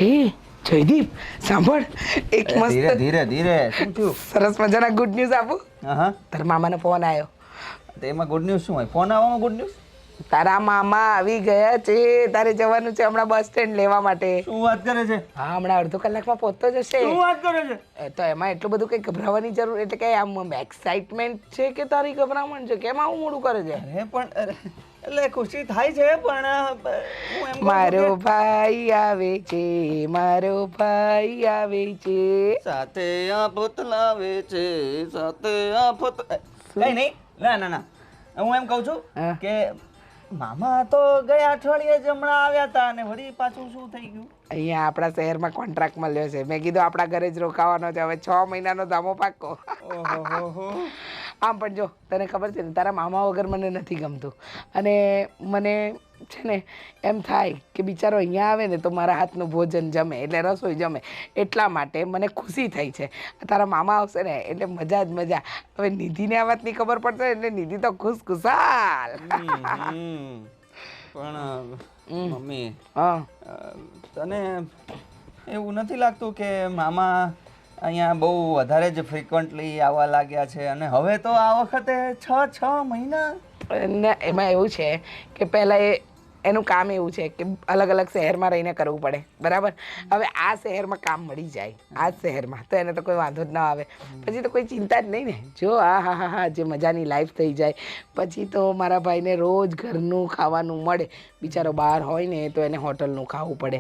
હે જયદીપ સાંભળ એક મસ્ત ધીરે ધીરે ધીરે શું થયું? સરસ મજાના ગુડ ન્યૂઝ આપું. હા તારા મામાનો ફોન આવ્યો. તો એમાં ગુડ ન્યૂઝ શું હોય? ફોન આવવામાં ગુડ ન્યૂઝ? તારા મામા આવી ગયા છે. તારે જવાનું છે હમણાં બસ સ્ટેન્ડ લેવા માટે. શું વાત કરે છે? હા હમણાં અડધો કલાકમાં પહોંચતો જશે. શું વાત કરે છે? તો એમાં એટલું બધું કઈ ગભરાવાની જરૂર એટલે કે આમ એક્સાઇટમેન્ટ છે કે તારી ગભરામણ છે? કેમ આવું મોડું કરે છે? અરે પણ એટલે ખુશી થાય છે પણ હું એમ મારો ભાઈ આવે છે, મારો ભાઈ આવે છે. સાથે આ લાવે છે, સાથે આ કઈ નહીં. ના ના ના, હું એમ કહું છું હા. કે મામા તો ગયા અઠવાડિયે જ હમણાં આવ્યા હતા અને વળી પાછું શું થઈ ગયું? અહીંયા આપણા શહેરમાં કોન્ટ્રાક્ટ મળ્યો છે. મેં કીધું આપણા ઘરે જ રોકાવાનો છે. હવે 6 મહિનાનો ધામો પાકો. ઓહો. આમ પણ જો તને ખબર છે ને તારા મામા વગર મને નથી ગમતું. અને મને છે ને એમ થાય કે બિચારો અહીંયા આવે ને તો મારા હાથનું ભોજન જમે એટલે રસોઈ જમે. એટલા માટે મને ખુશી થઈ છે. તારા મામા આવશે ને એટલે મજા જ મજા. હવે નિધિને આ વાતની ખબર પડશે એટલે નિધિ તો ખુશાલ. પણ મમ્મી હા તને એવું નથી લાગતું કે મામા અહીંયા બહુ વધારે જ ફ્રિકવન્ટલી આવવા લાગ્યા છે અને હવે તો આ વખતે 6 મહિના? ને એમાં એવું છે કે પહેલાં એનું કામ એવું છે કે અલગ અલગ શહેરમાં રહીને કરવું પડે બરાબર. હવે આ શહેરમાં કામ મળી જાય આ જ શહેરમાં તો એને તો કોઈ વાંધો જ ના આવે. પછી તો કોઈ ચિંતા જ નહીં ને. જો હા જે મજાની લાઈફ થઈ જાય પછી તો મારા ભાઈને રોજ ઘરનું ખાવાનું મળે. બિચારો બહાર હોય ને તો એને હોટલનું ખાવું પડે.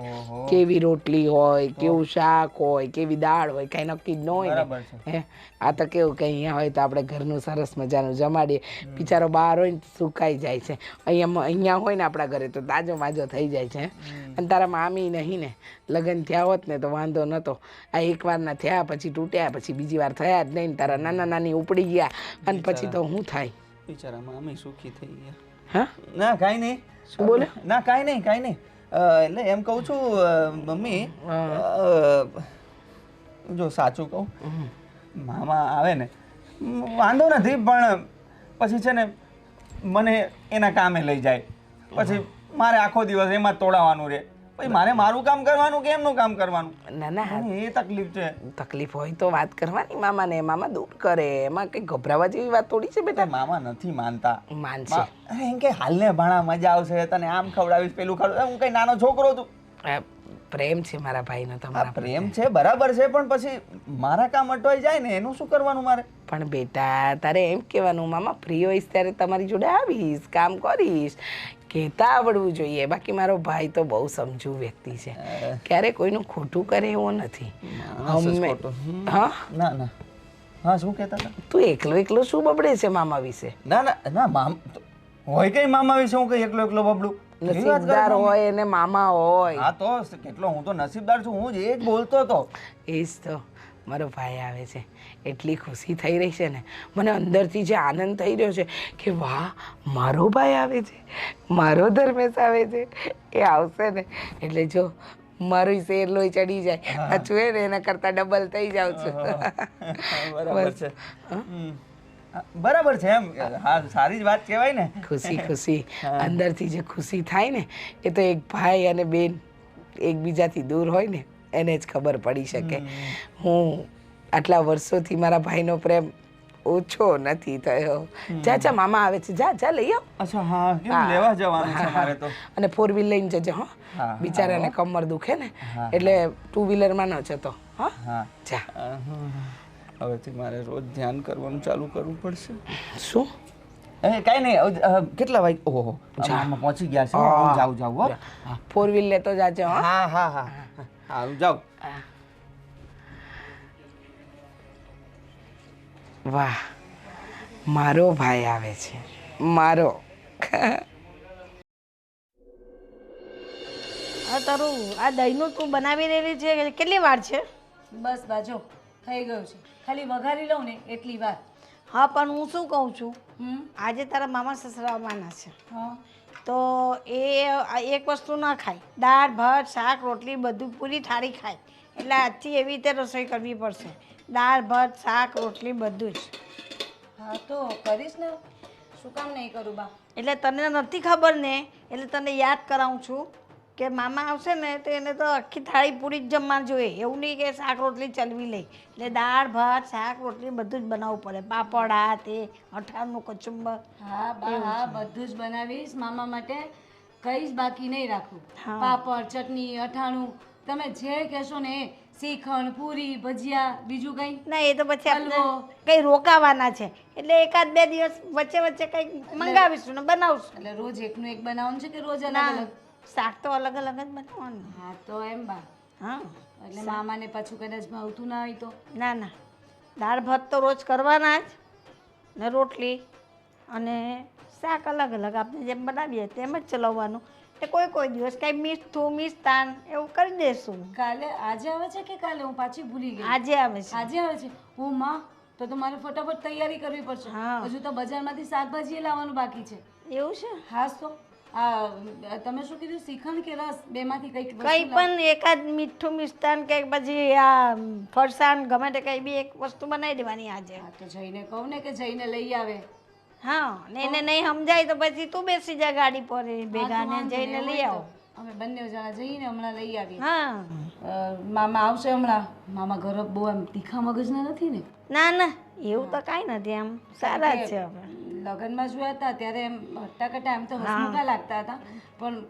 કેવી રોટલી હોય, કેવું શાક હોય, કેવી દાળ હોય, કાંઈ નક્કી જ ન હોય ને. હે આ તો કેવું કે અહીંયા હોય તો આપણે ઘરનું સરસ મજાનું જમાડીએ. બિચારો બહાર હોય ને સુકાઈ જાય છે. અહીંયા હોય ને આપણા ઘરે તો તાજો માજો થઈ જાય છે. અને તારા મામી નહીં ને લગ્ન થયા હોત ને તો વાંધો નહોતો. આ એકવારના થયા પછી તૂટ્યા પછી બીજી વાર થયા જ નહીં. તારા નાના નાની ઉપડી ગયા અને પછી તો શું થાય? બિચારા મામી સુખી થઈ ગયા. હા ના કાંઈ નહીં. શું બોલે? ના કાંઈ નહીં. એટલે એમ કહું છું મમ્મી, જો સાચું કહું, મામા આવે ને વાંધો નથી પણ પછી છે ને મને એના કામે લઈ જાય. પછી મારે આખો દિવસ એમાં જ તોડાવવાનું રહે. પછી મારે મારું કામ કરવાનું કે એમનું કામ કરવાનું? ના એ તકલીફ છે. તકલીફ હોય તો વાત કરવાની મામાને. મામા દૂર કરે. એમાં કંઈ ગભરાવા જેવી વાત થોડી છે બેટા. મામા નથી માનતા. માનશે. એમ કે હાલને ભાણા મજા આવશે, તને આમ ખવડાવીશ પેલું ખવડાવીશ. હું કઈ નાનો છોકરો છું. પ્રેમ છે મારા ભાઈનો તમારા. પ્રેમ છે બરાબર છે પણ પછી મારા કામ અટવાઈ જાય ને એનું શું કરવાનું મારે? પણ બેટા તારે એમ કહેવાનું મામા ફ્રી હોઈશ ત્યારે તમારી જોડે આવીશ, કામ કરીશ. કહેતા આવડવું જોઈએ. બાકી મારો ભાઈ તો બહુ સમજુ વ્યક્તિ છે. ક્યારે કોઈનું ખોટું કરે એવો નથી. હા ના હા શું કહેતા હતા? તું એકલો શું બબડે છે મામા વિશે? ના મામ હોય કઈ મામા વિશે હું કઈ એકલો બબડું? નસીબદાર હોય અને મામા હોય. હા તો કેટલો હું તો નસીબદાર છું. હું જ એ જ બોલતો હતો. એ જ તો મારો ભાઈ આવે છે એટલી ખુશી થઈ રહી છે ને. મને અંદરથી જે આનંદ થઈ રહ્યો છે કે વાહ મારો ભાઈ આવે છે, મારો ધર્મેશ આવે છે. એ આવશે ને એટલે જો મારું શેર લોહી ચડી જાય. આ છુએ ને એના કરતાં ડબલ થઈ જાઉં છું. બરાબર છે એમ. હા સારી જ વાત કહેવાય ને. ખુશી અંદરથી જે ખુશી થાય ને એ તો એક ભાઈ અને બેન એકબીજાથી દૂર હોય ને એને જ ખબર પડી શકે. હું આટલા વર્ષોથી મારા ભાઈનો પ્રેમ ઓછો નથી થયો. જા મામા આવે છે. જા લઈ આવ. અચ્છા હા લેવા જવાનું છે મારે તો. અને 4 વ્હીલર લઈને જજે. હા બિચારાને કમર દુખે ને એટલે 2 વ્હીલરમાં ન જતો. હા જા. હવેથી મારે રોજ ધ્યાન કરવાનું ચાલુ કરવું પડશે. શું? કાંઈ નહીં. કેટલા વાગે? ઓહો પહોંચી ગયા છે. હું જાઉં. 4 વ્હીલ લેતો જાજે. હા હું જાઉં. વાહ મારો ભાઈ આવે છે. મારો તારું આ દહીંનું તું બનાવી રહેલી છે કેટલી વાર છે? બસ બાજો થઈ ગયું છે. ખાલી વઘારી લઉં ને એટલી વાર. હા પણ હું શું કહું છું, આજે તારા મામા સસરા આવવાના છે. તો એ એક વસ્તુ ના ખાય. દાળ ભાત શાક રોટલી બધું પૂરી થાળી ખાય. એટલે આજથી એવી રીતે રસોઈ કરવી પડશે. દાળ ભાત શાક રોટલી બધું જ. હા તો કરીશ ને. શું કામ નહીં કરું બા? એટલે તને નથી ખબર ને એટલે તને યાદ કરાવું છું કે મામા આવશે ને તો એને તો આખી થાળી પૂરી જ જમવા જોઈએ, એવું નહીં કે શાક રોટલી ચલવી લે. એટલે દાળ ભાત શાક રોટલી બધું જ બનાવવું પડે, પાપડ આ તે અઠાણું કચુંબર. હા બા હા બધું જ બનાવીશ મામા માટે, કંઈ જ બાકી નહીં રાખું. હા. પાપડ ચટણી અઠાણું તમે જે કહેશો ને એ, શ્રીખંડ પૂરી ભજીયા બીજું કંઈ ના એ તો પછી આપણે હલવો. કંઈ રોકાવાના છે એટલે એકાદ બે દિવસ વચ્ચે વચ્ચે કંઈક મંગાવીશું ને બનાવશું. એટલે રોજ એકનું એક બનાવવાનું છે કે રોજ અલગ ના અલગ? શાક તો અલગ અલગ જ બનાવવાનું. હા તો એમ બા, હા એટલે મામાને પાછું કદાચ ભાવતું ના હોય તો? ના ના દાળ ભાત તો રોજ કરવાના જ ને રોટલી અને શાક અલગ અલગ આપણે જેમ બનાવીએ તેમ જ ચલાવવાનું. એટલે કોઈ દિવસ કાંઈ મીઠું મિષ્ટાન એવું કરી દઈશું. કાલે આજે આવે છે કે કાલે? હું પાછી ભૂલી ગઈ. આજે આવે છે. આજે આવે છે? ઓ માં, તો મારે ફટાફટ તૈયારી કરવી પડશે. હા. હજુ તો બજારમાંથી શાકભાજી એ લાવવાનું બાકી છે. એવું છે? હાસ તો આ તમે શું કીધું, શ્રીખંડ કે રસ, બેમાંથી કંઈક વસ્તુ કંઈ પણ એકાદ મીઠું મિષ્ટાન કે પછી આ ફરસાણ ગમે તે કંઈ બી એક વસ્તુ બનાવી દેવાની આજે. હા તો જઈને કહું ને કે જઈને લઈ આવે. હા ને એને નહીં સમજાય તો પછી તું બેસી જા ગાડી પર એ ભેગા હા, તો ને વાંધો જઈને નહીં, લઈ એવું આવો. હોય તો અમે બંને જણા જઈને હમણાં લઈ આવીએ. હા મામા આવશે હમણાં. મામા ઘર બહુ એમ તીખા મગજના નથી ને? ના ના એવું તો કાંઈ નથી, આમ સારા જ છે હવે. લગ્નમાં જોયા હતા ત્યારે એમ હટ્ટાકટ્ટા એમ તો હસમુખા લાગતા હતા, પણ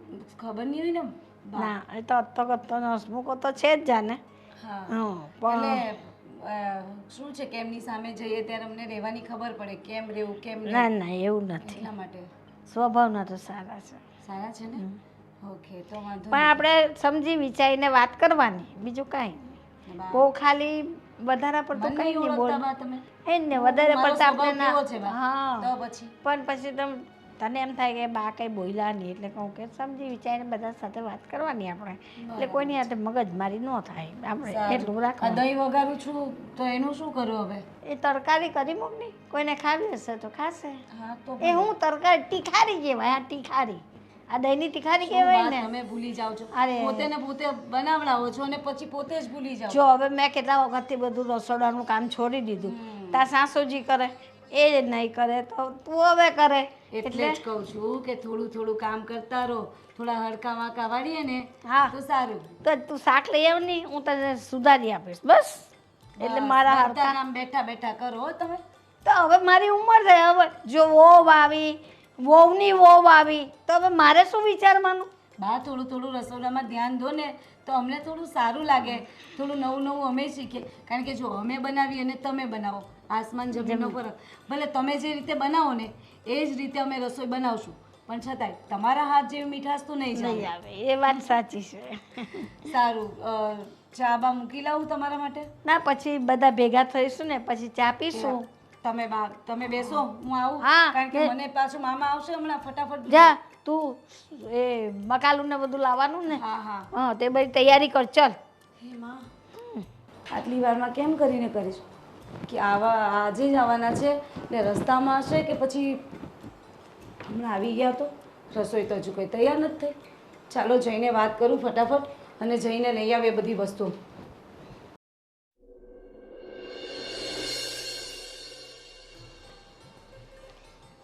ખબર નહીં હોય ને ના એ તો અત્તો કત્તો હસમુખો તો છે જ જાને. હા હા પણ એટલે શું છે કે એમની સામે જઈએ ત્યારે અમને રહેવાની ખબર પડે કેમ રહેવું કેમ નહીં. ના ના એવું નથી, એટલા માટે સ્વભાવના તો સારા છે. સારા છે ને? ઓકે તો વાંધો પણ આપણે સમજી વિચારીને વાત કરવાની, બીજું કાંઈ નહીં. નહીં. બહુ ખાલી વધારે પડતું મને કંઈ નહીં નહીં બોલ ઓળખતા બા તમે? એ જ ને વધારે મારો પડતા આપણે સ્વભાવ કેવો છે ના. બા? હા તો પછી પણ પછી તને એમ થાય કે બા કંઈ બોલ્યા નહીં એટલે કહું કે સમજી વિચારીને બધા સાથે વાત કરવાની આપણે, એટલે કોઈની હાથે મગજમારી ન થાય આપણે એટલું આ રાખવાનું. દહીં વઘારું છું તો એનું શું કરું હવે? એ તરકારી કરી મૂક ને, કોઈને ખાવી હશે તો ખાશે. હા તો એ હું તરકારી તીખારી કહેવાય, આ તીખારી, આ દહીંની તીખારી શું કહેવાય વાત ને. તમે ભૂલી જાઓ છો? અરે. પોતે ને પોતે બનાવડાવો છો અને પછી પોતે જ ભૂલી જાઓ. જો હવે મેં કેટલા વખતથી બધું રસોડાનું કામ છોડી દીધું, તાર સાસુજી કરે એ જ નહીં કરે તો તું હવે કરે. એટલે જ કહું છું કે થોડું થોડું કામ કરતા રહો, થોડા હડકા વાંકા વાળીએ ને હા તો સારું. તો તું શાક લઈ આવ ને, હું તને સુધારી આપીશ બસ. એટલે મારા બધા હરખા કામ બેઠા બેઠા કરો હો તમે. તો હવે મારી ઉંમર થઈ, હવે જો વહુ આવી વહુની વહુ આવી તો હવે મારે શું વિચારવાનું. બા થોડું થોડું રસોડામાં ધ્યાન દો ને તો અમને થોડું સારું લાગે, થોડું નવું નવું અમે શીખીએ. કારણ કે જો અમે બનાવીએ અને તમે બનાવો, આસમાન જમીનનો ફરક. ભલે તમે જે રીતે બનાવો ને એ જ રીતે અમે રસોઈ બનાવશું, પણ છતાંય તમારા હાથ જેવી મીઠાશ તો નહીં નહીં જાય. આવે એ વાત સાચી છે. સારું, ચા બા મૂકી લાવું તમારા માટે? ના પછી બધા ભેગા થઈશું ને પછી ચા પીશું. તમે બેસો, હું આવું. હા, કારણ કે મને પાછું મામા આવશે હમણાં, ફટાફટ. જા તું એ મકાલું ને બધું લાવવાનું ને, હા હા. હા તે બધી તૈયારી કર ચાલ. હે માં, આટલી વારમાં કેમ કરીને કરીશ કે આજે જ આવવાના છે ને રસ્તામાં હશે કે પછી હમણાં આવી ગયા તો રસોઈ તો હજુ કંઈ તૈયાર નથી થઈ. ચાલો જઈને વાત કરું ફટાફટ અને જઈને લઈ આવે બધી વસ્તુ.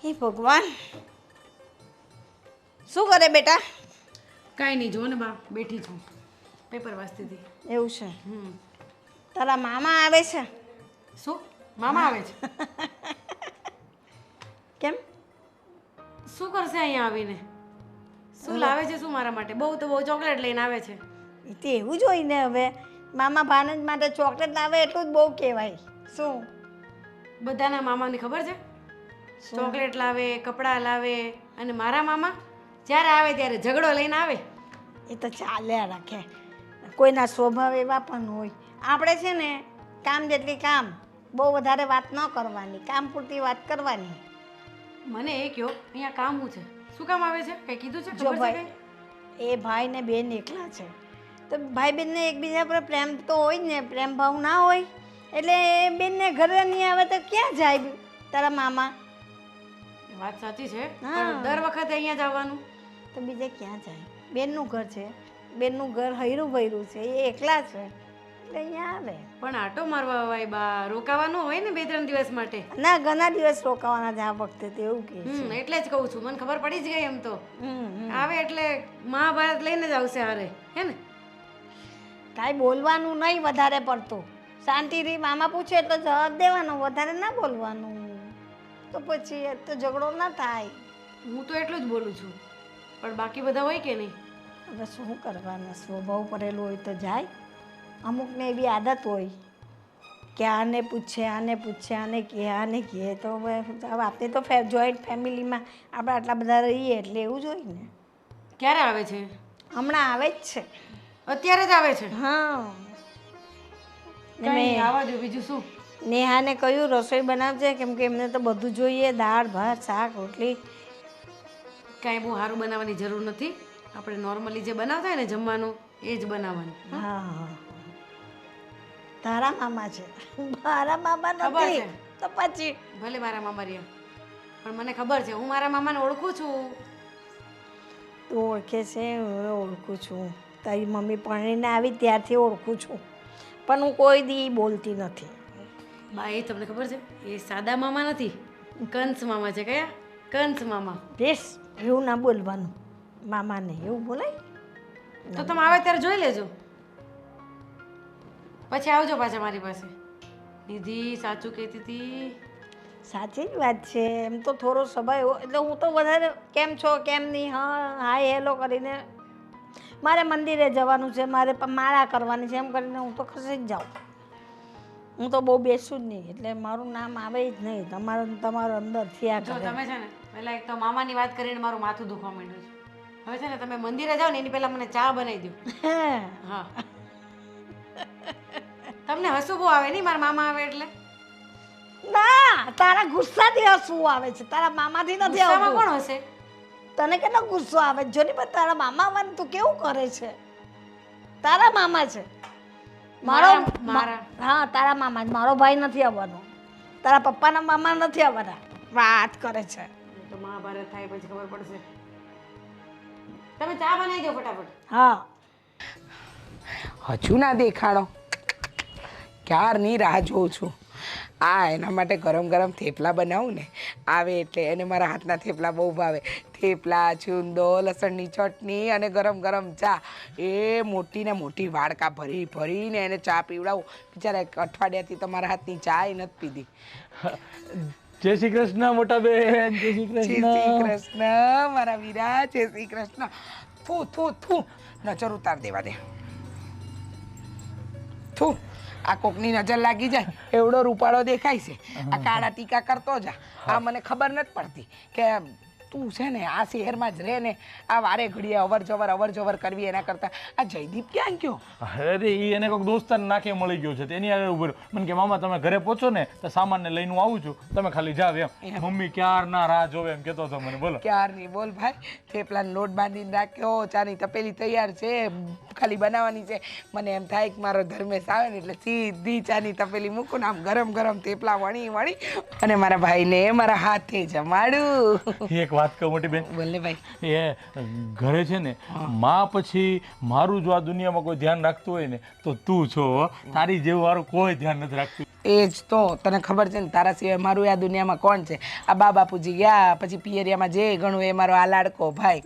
હે ભગવાન, શું કરે બેટા? કાંઈ નહીં, જો ને બા બેઠી છું, પેપર વાંચતી હતી. એવું છે? તારા મામા આવે છે? શું મામા આવે છે? કેમ? શું કરશે અહીંયા આવીને? શું લાવે છે? શું મારા માટે? બહુ તો બહુ ચોકલેટ લઈને આવે છે. એ તો એવું જ હોય ને, હવે મામા ભાણેજ માટે ચોકલેટ લાવે એટલું જ બહુ કહેવાય. શું બધાના મામાને ખબર છે, ચોકલેટ લાવે, કપડાં લાવે, અને મારા મામા જ્યારે આવે ત્યારે ઝઘડો લઈને આવે. એ તો ચાલ્યા રાખે, કોઈના સ્વભાવ એવા પણ હોય. આપણે છે ને કામ જેટલી કામ, બહુ વધારે વાત ન કરવાની, કામ પૂરતી વાત કરવાની. મને એ કહો, અહીંયા કામ શું છે? શું કામ આવે છે? કંઈ કીધું છે? જો ખબર છે ભાઈ, કંઈ? એ ભાઈ ને બેન એકલા છે તો ભાઈ બેનને એકબીજા પર પ્રેમ તો હોય જ ને, પ્રેમ ભાવ ના હોય એટલે એ બેનને ઘરે નહીં આવે તો ક્યાં જાય તારા મામા? વાત સાચી છે, હા. પણ દર વખતે અહીંયા જ આવવાનું. તો બીજે ક્યાં જાય? બેનનું ઘર છે, બેનનું ઘર હૈરું ભૈરું છે, એ એકલા છે એટલે અહીંયા આવે. પણ આટો મારવા હોય બા, રોકાવાનું હોય ને 2-3 દિવસ માટે. ના ઘણા દિવસ રોકાવાના છે આ વખતે તો એવું કે. એટલે જ કહું છું, મને ખબર પડી જ ગઈ એમ તો. હમ આવે એટલે મહાભારત લઈને જ આવશે હારે, હે ને? કાંઈ બોલવાનું નહીં વધારે પડતું. શાંતિથી મામા પૂછે એટલે જવાબ દેવાનો, વધારે ના બોલવાનું. તો પછી એ તો ઝઘડો ના થાય. હું તો એટલું જ બોલું છું, પણ બાકી બધા હોય કે નહીં? હવે શું કરવાના, સ્વભાવ પડેલું હોય તો જાય. અમુકને એવી આદત હોય કે આને પૂછે આને કહે તો હવે આપણે તો જોઈન્ટ ફેમિલીમાં આપણે આટલા બધા રહીએ એટલે એવું જ હોય ને. ક્યારે આવે છે? હમણાં આવે જ છે. અત્યારે જ આવે છે? હા. કંઈ આવવા દો, બીજું શું. નેહાને કહ્યું રસોઈ બનાવજે, કેમ કે એમને તો બધું જોઈએ, દાળ ભાત શાક રોટલી. કાંઈ બહુ સારું બનાવવાની જરૂર નથી, આપણે નોર્મલી જે બનાવતા હોય ને જમવાનું એ જ બનાવવાનું. હા તારા મામા છે, મારા મામા ખબર નથી છે. તો પછી ભલે મારા મામા રહ્યા, પણ મને ખબર છે, હું મારા મામાને ઓળખું છું. તું ઓળખે છે, હું ઓળખું છું. તારી મમ્મી પરણીને આવી ત્યારથી ઓળખું છું, પણ હું કોઈ દી બોલતી નથી. બા એ તમને ખબર છે, એ સાદા મામા નથી, કંસ મામા છે. કયા? કંસ મામા. બેસ, એવું ના બોલવાનું મામાને, એવું બોલાય. તો તમે આવે ત્યારે જોઈ લેજો, પછી આવજો પાછા મારી પાસે. નિધિ સાચું કહેતી હતી. સાચી જ વાત છે. એમ તો થોડો સ્વભાવ એવો, એટલે હું તો વધારે કેમ છો કેમ નહીં, હા હાય હેલો કરીને મારે મંદિરે જવાનું છે, મારે માળા કરવાની છે એમ કરીને હું તો ખસી જ જાઉં. હું તો બહુ બેસું જ નહીં, એટલે મારું નામ આવે જ નહીં. તમારું અંદર થયા જો કરે. તમે છે ને પહેલા એક તો મામાની વાત કરીને મારું માથું દુખવા માંડ્યું છે. હવે છે ને તમે મંદિરે જાઓ ને એની પહેલા મને ચા બનાવી દો. હા, તમને હસવું બહુ આવે નહીં મારા મામા આવે એટલે? ના, તારા ગુસ્સાથી હસવું આવે છે, તારા મામાથી નથી ગુસ્સામાં આવતું. કોણ હશે? તને કેટલો ગુસ્સો આવે છે? જો ને પણ તારા મામા આવવાનું તું કેવું કરે છે. તારા મામા છે મારા હા તારા મામા જ, મારો ભાઈ નથી આવવાનો. તારા પપ્પાના મામા નથી આવવાના. વાત કરે છે. તો મહાભારત થાય પછી ખબર પડશે. તમે ચા બનાવી દો ફટાફટ. હા હજુ ના દેખાણો, ક્યારની રાહ જોઉં છું. એના માટે ગરમ ગરમ થેપલા બનાવું ને, આવે એટલે. એને મારા હાથના થેપલા બહુ ભાવે. થેપલા, છુંદો, લસણની ચટણી અને ગરમ ગરમ ચા. એ મોટી ને મોટી વાડકા ભરીને એને ચા પીવડાવું. બિચારા એક અઠવાડિયાથી તમારા હાથની ચા નથી પીધી. જય શ્રી કૃષ્ણ મોટા બેન. જય શ્રી જય શ્રી કૃષ્ણ. કૃષ્ણ મારા વીરા. જય શ્રી કૃષ્ણ. થૂ થૂ થૂ, નજર ઉતાર દેવા દે. થૂ, આ કોકની નજર લાગી જાય એવડો રૂપાળો દેખાય છે. આ કાળા ટીકા કરતો જા. આ મને ખબર નથી પડતી કે તું છે ને આ શહેરમાં જ રહે ને, આ વારે ઘડીએ અવર જવર કરવી એના કરતાં આ જયદીપ ક્યાં ગયો? અરે એ એને કોઈક દોસ્તાર નાખે મળી ગયો છે, તેની આગળ ઉભો રહ્યો. મને કે મામા તમે ઘરે પહોંચો ને તો સામાનને લઈને હું આવું છું, તમે ખાલી જાવ એમ. મમ્મી ક્યારના રાહ જોવે એમ કહેતો હતો મને. બોલો. ક્યારની બોલ ભાઈ. થેપલાનો લોટ બાંધીને રાખ્યો, ચાની તપેલી તૈયાર છે, ખાલી બનાવવાની છે. મને એમ થાય કે મારો ધર્મેશ આવે ને એટલે સીધી ચાની તપેલી મૂકું ને આમ ગરમ ગરમ થેપલા વણી અને મારા ભાઈને મારા હાથે જમાડું. એક વાત કહું મોટી બેન, બોલ ને ભાઈ. એ ઘરે છે ને માં પછી મારું જો આ દુનિયામાં કોઈ ધ્યાન રાખતું હોય ને તો તું છો. તારી જેવું મારું કોઈ ધ્યાન નથી રાખતું. એ જ તો તને ખબર છે ને, તારા સિવાય મારું આ દુનિયામાં કોણ છે? આ બા બાપુજી ગયા પછી પિયરિયામાં જે ઘણું એ મારો આ લાડકો ભાઈ.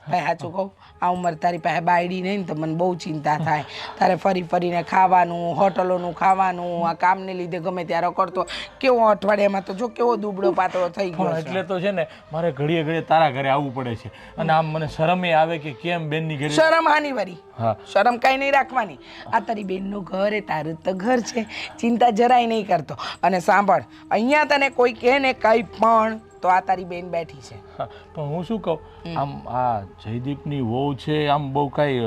ભાઈ સાચું કહું, આ ઉંમર તારી પાસે બાયડી નહીં ને તો મને બહુ ચિંતા થાય. તારે ફરીને ખાવાનું, હોટલોનું ખાવાનું, આ કામને લીધે ગમે ત્યારે રખડતો. કેવો અઠવાડિયામાં તો જો કેવો દુબળો પાતળો થઈ ગયો છે. એટલે તો છે ને મારે ઘડીએ ઘડીએ તારા ઘરે આવવું પડે છે. અને આમ મને શરમે આવે કે કેમ બેનની ઘરે. શરમ હાની વરી? હા, શરમ કાંઈ નહીં રાખવાની. આ તારી બેનનું ઘર એ તારું તો ઘર છે, ચિંતા જરાય નહીં કરતો. અને સાંભળ, અહીંયા તને કોઈ કહે ને કંઈ પણ તો આ તારી બેન બેઠી છે. હા, પણ હું શું કહું, આમ આ જયદીપની વહુ છે, આમ બહુ કાંઈ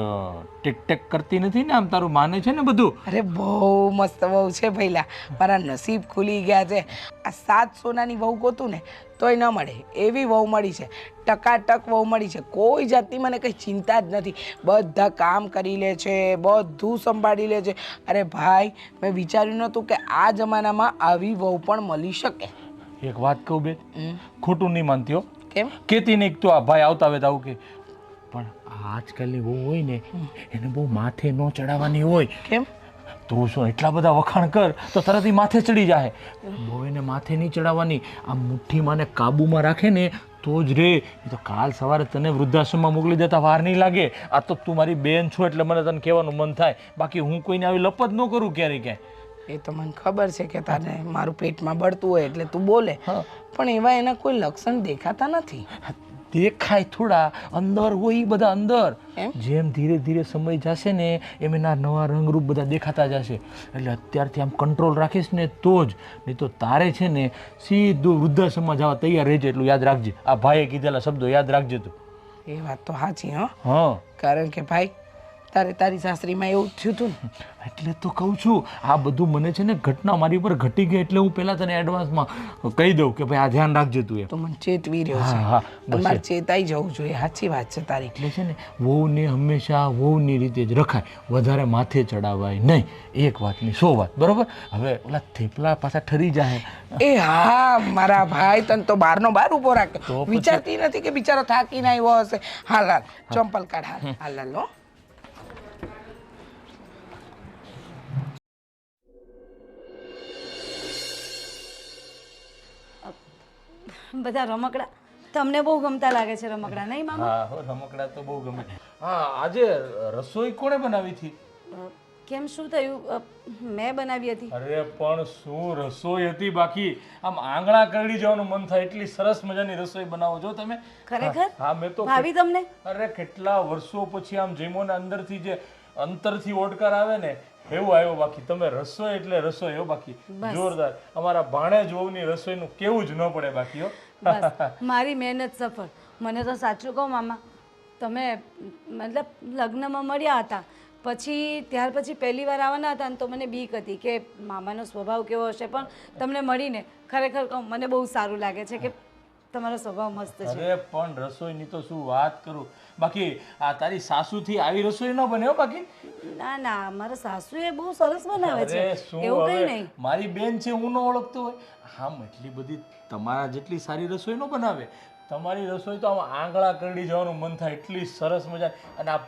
ટેક કરતી નથી ને? આમ તારું માને છે ને બધું? અરે બહુ મસ્ત વહુ છે ભઈલા, મારા નસીબ ખુલી ગયા છે. આ 7 સોનાની વહુ ગોતું ને તોય ન મળે એવી વહુ મળી છે. ટકાટક વહુ મળી છે. કોઈ જાતની મને કંઈ ચિંતા જ નથી. બધા કામ કરી લે છે, બધું સંભાળી લે છે. અરે ભાઈ, મેં વિચાર્યું નહોતું કે આ જમાનામાં આવી વહુ પણ મળી શકે. એક વાત કહું બેન, ખોટું નહીં માનતી હો. કેમ? કેતી નહીં તો આ ભાઈ આવતા આવે તો આવું કે, પણ આજકાલની વહુ હોય ને એને બહુ માથે ન ચડાવવાની હોય. કેમ? તું શું એટલા બધા વખાણ કર તો તરત ઈ માથે ચડી જાય. બહુ એને માથે નહીં ચડાવવાની. આ મુઠ્ઠીમાં ને કાબુમાં રાખે ને તો જ રે. એ તો કાલ સવારે તને વૃદ્ધાશ્રમમાં મોકલી દેતા વાર નહીં લાગે. આ તો તું મારી બેન છો એટલે મને તને કહેવાનું મન થાય. બાકી હું કોઈને આવી લપત ન કરું ક્યારેય ક્યાંય. એ તો મને ખબર છે કે તને મારું પેટમાં બળતું હોય એટલે તું બોલે, પણ એવા એના કોઈ લક્ષણ દેખાતા નથી. દેખાય થોડા, અંદર હોય ઈ બધા અંદર. એમ? જેમ ધીરે ધીરે સમય જશે ને એમ એના નવા રંગરૂપ બધા દેખાતા જશે. એટલે અત્યારથી આમ કંટ્રોલ રાખીશ ને તો જ, નહીં તો તારે છે ને સીધું વૃદ્ધાશ્રમમાં જવા તૈયાર રહેજે. એટલું યાદ રાખજે. આ ભાઈએ કીધેલા શબ્દો યાદ રાખજે તું. એ વાત તો સાચી. હા, કારણ કે ભાઈ તારી સાસરીમાં એવું થયું હતું ને. એટલે તો કહું છું, આ બધું મને છે ને ઘટના મારી ઉપર ઘટી ગઈ એટલે હું પહેલાં તને એડવાન્સમાં કહી દઉં કે ભાઈ આ ધ્યાન રાખજે તું એમ. તો મને ચેતવી રહ્યો છે. હા, અને મારે ચેતાઈ જવું જોઈએ. સાચી વાત છે તારી. એટલે છે ને વહુને હંમેશા વહુની રીતે જ રખાય, વધારે માથે ચડાવાય નહીં. એક વાતની 100 વાત, બરોબર? હવે ઓલા થેપલા પાછા ઠરી જાય. એ હા મારા ભાઈ, તને તો બારનો બાર ઊભો રાખે. તો પછી? વિચારતી નથી કે બિચારો થાકીને આવ્યો હશે. હાલ હાલ ચંપલ કાઢ. હાલ હાલ લો. બધા રમકડા તમને બહુ ગમતા લાગે છે રમકડા, નહીં મામા? હા હો, રમકડા તો બહુ ગમે. હા, આજે રસોઈ કોણે બનાવી હતી? કેમ, શું થયું? મેં બનાવી હતી. અરે પણ શું રસોઈ હતી! બાકી આમ આંગળા કરડી જવાનું મન થાય એટલી સરસ મજાની રસોઈ બનાવો છો તમે. ખરેખર? હા, મેં તો ભાવી તમને? અરે કેટલા વર્ષો પછી આમ જમ્યો ને અંદરથી જે અંતરથી ઓડકાર આવે ને એવું આવ્યો. બાકી તમે રસોઈ એટલે રસોઈ હો, બાકી જોરદાર. અમારા ભાણેજ વહુની રસોઈનું કેવું જ ન પડે બાકી હો. બસ મારી મહેનત સફળ. મને તો સાચું કહું મામા, તમે મતલબ લગ્નમાં મળ્યા હતા પછી ત્યાર પછી પહેલી વાર આવવાના હતા ને તો મને બીક હતી કે મામાનો સ્વભાવ કેવો હશે, પણ તમને મળીને ખરેખર કહું મને બહુ સારું લાગે છે કે તમારો સ્વભાવ મસ્ત છે. અરે પણ રસોઈની તો શું વાત કરું. બાકી આ તારી સાસુથી આવી રસોઈ ન બને હો બાકી. ના ના, મારા સાસુ એ બહુ સરસ બનાવે છે, અરે શું એવું કંઈ હવે નહીં. મારી બેન છે હું ન ઓળખતો હોય? આમ એટલી બધી તમારા જેટલી સારી રસોઈ ન બનાવે. તમારી રસોઈ તો આમ આંગળા કરડી જવાનું મન થાય એટલી સરસ મજા. અને આ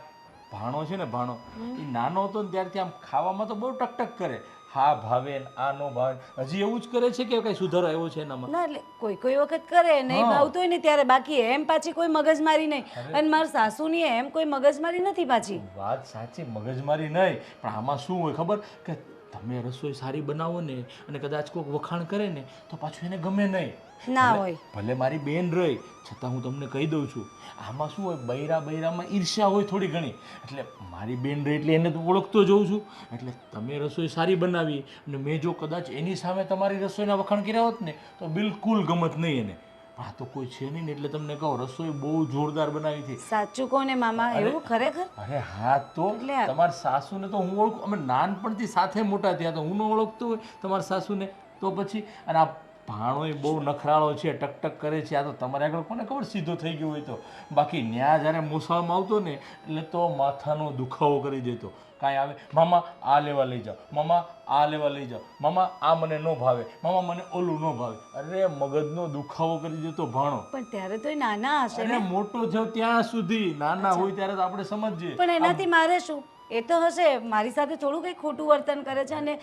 ભાણો છે ને, ભાણો એ નાનો હતો ને ત્યારથી આમ ખાવામાં તો બહુ ટકટક કરે. હા ભાવે ને આ નો ભાવે. હજી એવું જ કરે છે કે કઈ સુધારો આવ્યો છે એનામાં? ના, એટલે કોઈ કોઈ વખત કરે, નહીં ભાવતું હોય ને ત્યારે, બાકી એમ પાછી કોઈ મગજમારી નહીં. અને મારા સાસુની એમ કોઈ મગજમારી નથી પાછી. વાત સાચી, મગજમારી નહીં, પણ આમાં શું હોય ખબર કે તમે રસોઈ સારી બનાવો ને અને કદાચ કોઈક વખાણ કરે ને તો પાછું એને ગમે નહીં. ના હોય. ભલે મારી બેન રહી છતાં હું તમને કહી દઉં છું, આમાં શું હોય બૈરામાં ઈર્ષ્યા હોય થોડી ઘણી. એટલે મારી બેન રહી એટલે એને તો ઓળખતો જોઉં છું. એટલે તમે રસોઈ સારી બનાવી અને મેં જો કદાચ એની સામે તમારી રસોઈના વખાણ કર્યા હોત ને તો બિલકુલ ગમત નહીં એને. આ તો કોઈ છે નહીં ને એટલે તમને કહું રસોઈ બહુ જોરદાર બનાવી હતી. સાચું કોને મામા? એવું ખરેખર? અરે હા, તો તમારા સાસુને તો હું ઓળખું. અમે નાનપણથી સાથે મોટા થયા તો હું ન ઓળખતો હોય તમારા સાસુને તો પછી. અને આ ભાણોય બહુ નખરાળો છે, ટકટક કરે છે. આ તો તમારે આગળ કોને ખબર સીધો થઈ ગયો હોય તો. બાકી ન્યા જ્યારે મોસાળમાં આવતો ને એટલે તો માથાનો દુખાવો કરી દેતો. કાંઈ આવે, મામા આ લેવા લઈ જાઓ, મામા આ લેવા લઈ જાઓ, મામા આ મને ન ભાવે, મામા મને ઓલું ન ભાવે. અરે મગજનો દુખાવો કરી દેતો ભાણો. પણ ત્યારે તો એ નાના હશે અરે ને. મોટો થયો ત્યાં સુધી. નાના હોય ત્યારે તો આપણે સમજીએ. પણ એનાથી મારે શું? એ તો હશે મારી સાથે થોડું કંઈ ખોટું વર્તન કરે છે અને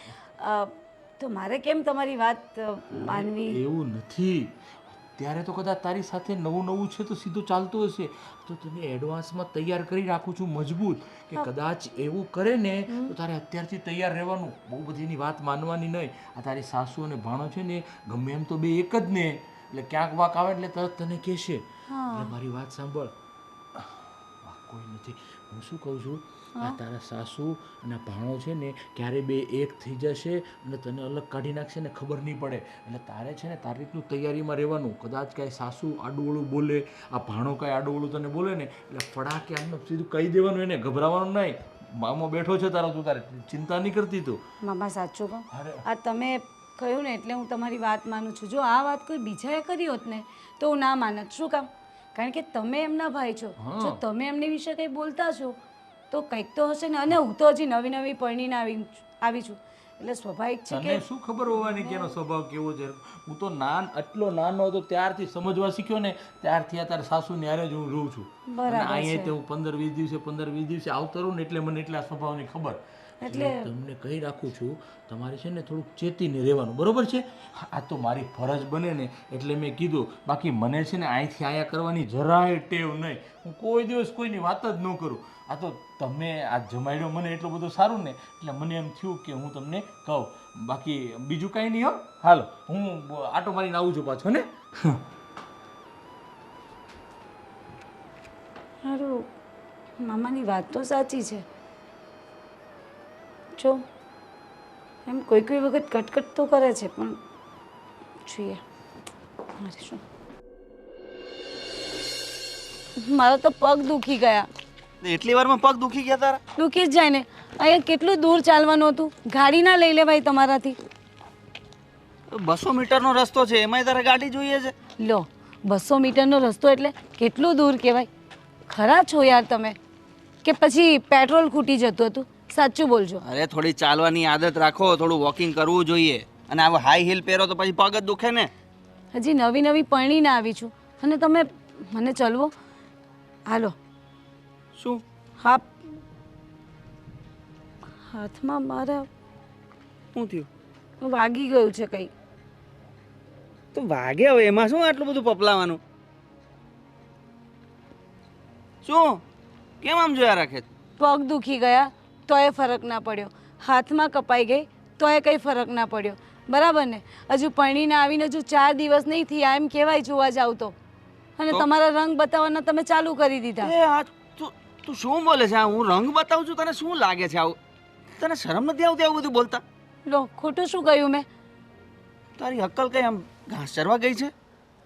તો મારે કેમ તમારી વાત માનવી? એવું નથી. ત્યારે તો કદાચ તારી સાથે નવું છે તો સીધું ચાલતું હશે. તો તને એડવાન્સમાં તૈયાર કરી રાખું છું મજબૂત કે કદાચ એવું કરે ને તો તારે અત્યારથી તૈયાર રહેવાનું. બહુ બધી એની વાત માનવાની નહીં. આ તારી સાસુ અને ભાણો છે ને ગમે એમ તો બે એક જ ને. એટલે ક્યાંક વાક આવે એટલે તરત તને કહેશે. એટલે મારી વાત સાંભળ, કોઈ નથી. હું શું કહું છું, આ તારા સાસુ અને ભાણો છે ને ક્યારે બે એક થઈ જશે અને તને અલગ કાઢી નાખશે ને ખબર નહીં પડે. એટલે તારે છે ને તારી રીતનું તૈયારીમાં રહેવાનું. કદાચ કાંઈ સાસુ આડું બોલે, આ ભાણો કાંઈ આડું તને બોલે ને એટલે ફડાકે આમને સીધું કહી દેવાનું. એને ગભરાવાનું નહીં. મામો બેઠો છે તારો, તું તારે ચિંતા નહીં કરતી તું. મામા સાચું કહું, આ તમે કહ્યું ને એટલે હું તમારી વાત માનું છું. જો આ વાત કોઈ બીજાએ કરી હોત ને તો હું ના માનત. શું કામ? કારણ કે તમે એમના ભાઈ છો. જો તમે એમની વિશે કંઈ બોલતા છો તો કંઈક તો હશે ને. અને હું તો હજી નવી પરણીને આવી છું, એટલે સ્વાભાવિક છે તને કે શું ખબર હોવાની કે એનો સ્વભાવ કેવો છે? હું તો આટલો નાનો હતો ત્યારથી સમજવા શીખ્યો ને, ત્યારથી આ તારા સાસુની હારે જ હું રહું છું. અને અહીંયા તે હું 15-20 દિવસે આવતો રહું ને એટલે મને એટલા સ્વભાવની ખબર. એટલે તમને કહી રાખું છું, તમારે છે ને થોડુંક ચેતીને રહેવાનું, બરોબર છે? આ તો મારી ફરજ બને ને એટલે મેં કીધું. બાકી મને છે ને અહીંથી આયા કરવાની જરાય ટેવ નહીં. હું કોઈ દિવસ કોઈની વાત જ ન કરું. આ તો તમે આ જમાડ્યો મને એટલું બધું સારું ને એટલે મને એમ થયું કે હું તમને કહું. બાકી બીજું કાંઈ નહીં. હો, હાલો હું આટો મારીને આવું છું પાછો ને. સારું, મામાની વાત તો સાચી છે. જો એમ કોઈ વખત કટકટ તો કરે છે, પણ જોઈએ મારે શું. મારા તો પગ દુખી ગયા. એટલી વારમાં પગ દુખી ગયા તારા? દુખી જ જાય ને. અહીંયા કેટલું દૂર ચાલવાનું હતું, ગાડી ના લઈ લેવાય તમારાથી? 200 મીટરનો રસ્તો છે, એમાંય તારે ગાડી જોઈએ છે? લો, 200 મીટરનો રસ્તો એટલે કેટલું દૂર કહેવાય? ખરા છો યાર તમે, કે પછી પેટ્રોલ ખૂટી જતું હતું? સાચું બોલજો. અરે થોડી ચાલવાની આદત રાખો, થોડું વોકિંગ કરવું જોઈએ. અને આવો હાઈ હીલ પહેરો તો પછી પગ જ દુખે ને. હજી નવી પરણીને આવી છું અને તમે મને ચલવો? હાલો. શું? હા, હાથમાં મારા શું થયું? વાગી ગયું છે કંઈ. તો વાગે હવે, એમાં શું આટલું બધું પપલાવાનું? શું કેમ આમ જોયા રાખે? પગ દુખી ગયા તોય ફરક ના પડ્યો, હાથમાં કપાઈ ગઈ તોય કંઈ ફરક ના પડ્યો, બરાબર ને? હજુ પરણીને આવીને હજુ 4 દિવસ નહીં થયા એમ કહેવાય જોવા જાવ તો. અને તમારા રંગ બતાવવાના તમે ચાલુ કરી દીધા. એ આ તું શું બોલે છે? હું રંગ બતાવું છું? તને શું લાગે છે આવું? તને શરમ નથી આવતી આવું બધું બોલતા? લો, ખોટું શું કહ્યું મેં? તારી અક્કલ કઈ આમ ઘાસ ચરવા ગઈ છે?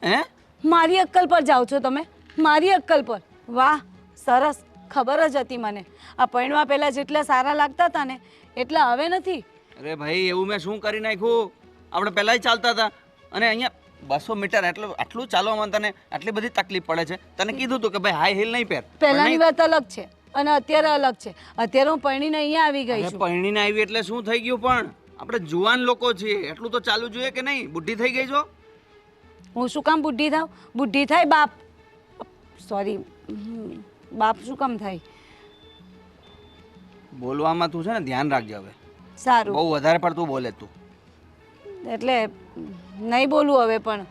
હે? મારી અક્કલ પર જાઓ છો તમે? મારી અક્કલ પર? વાહ, સરસ. ખબર જ હતી મને. આ પરણવા પહેલા જેટલા સારા લાગતા હતા ને એટલા હવે નથી. અરે ભાઈ, એવું મેં શું કરી નાખ્યું? આપણે પહેલાંય ચાલતા હતા અને અહીંયા 200 મીટર આટલું ચાલવામાં તને આટલી બધી તકલીફ પડે છે. તને કીધું હતું કે ભાઈ હાઈ હીલ નહીં પહેર. પહેલાની વાત અલગ છે અને અત્યારે અલગ છે. અત્યારે હું પરણીને અહીંયા આવી ગઈ છું. પરણીને આવી એટલે શું થઈ ગયું? પણ આપણે જુવાન લોકો છીએ, એટલું તો ચાલવું જોઈએ કે નહીં? બુઢી થઈ ગઈ છો? હું શું કામ બુઢી થાવ? બુઢી થાય બાપ. સોરી, બાપ શું કામ થાય? બોલવામાં તું છે ને ધ્યાન રાખજે હવે. સારું, બહુ વધારે પડતું બોલે તું. એટલે નહીં બોલું હવે, પણ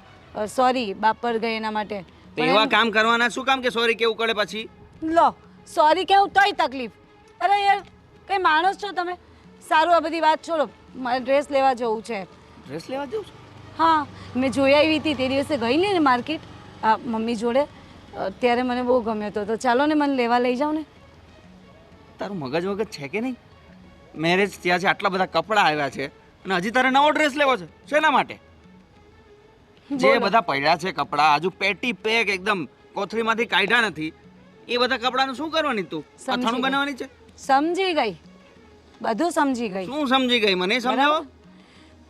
સોરી બાપ પર ગઈ એના માટે. તો એવા કામ કરવાના શું કામ કે સોરી કેવું કરે પછી? લો, સોરી કેવું તોય તકલીફ. અરે યાર, કઈ માણસ છો તમે? સારું, આ બધી વાત છોડો, મારે ડ્રેસ લેવા જવું છે. ડ્રેસ લેવા જવું છે? હા, મેં જોઈ આવી હતી તે દિવસે ગઈ ને માર્કેટ મમ્મી જોડે, ત્યારે મને બહુ ગમ્યો હતો. તો ચાલો ને મને લેવા લઈ જાઓ ને. તારું મગજ છે કે નહીં? મેરેજ થયા છે, આટલા બધા કપડાં આવ્યા છે અને હજી તારે નવો ડ્રેસ લેવો છે? શેના માટે? જે બધા પડ્યા છે કપડાં, હજુ પેટી પેક એકદમ કોથળીમાંથી કાઢ્યા નથી, એ બધા કપડાનું શું કરવાની તું? અથાણું બનાવવાની છે? સમજી ગઈ, બધું સમજી ગઈ. શું સમજી ગઈ? મને સમજાવો.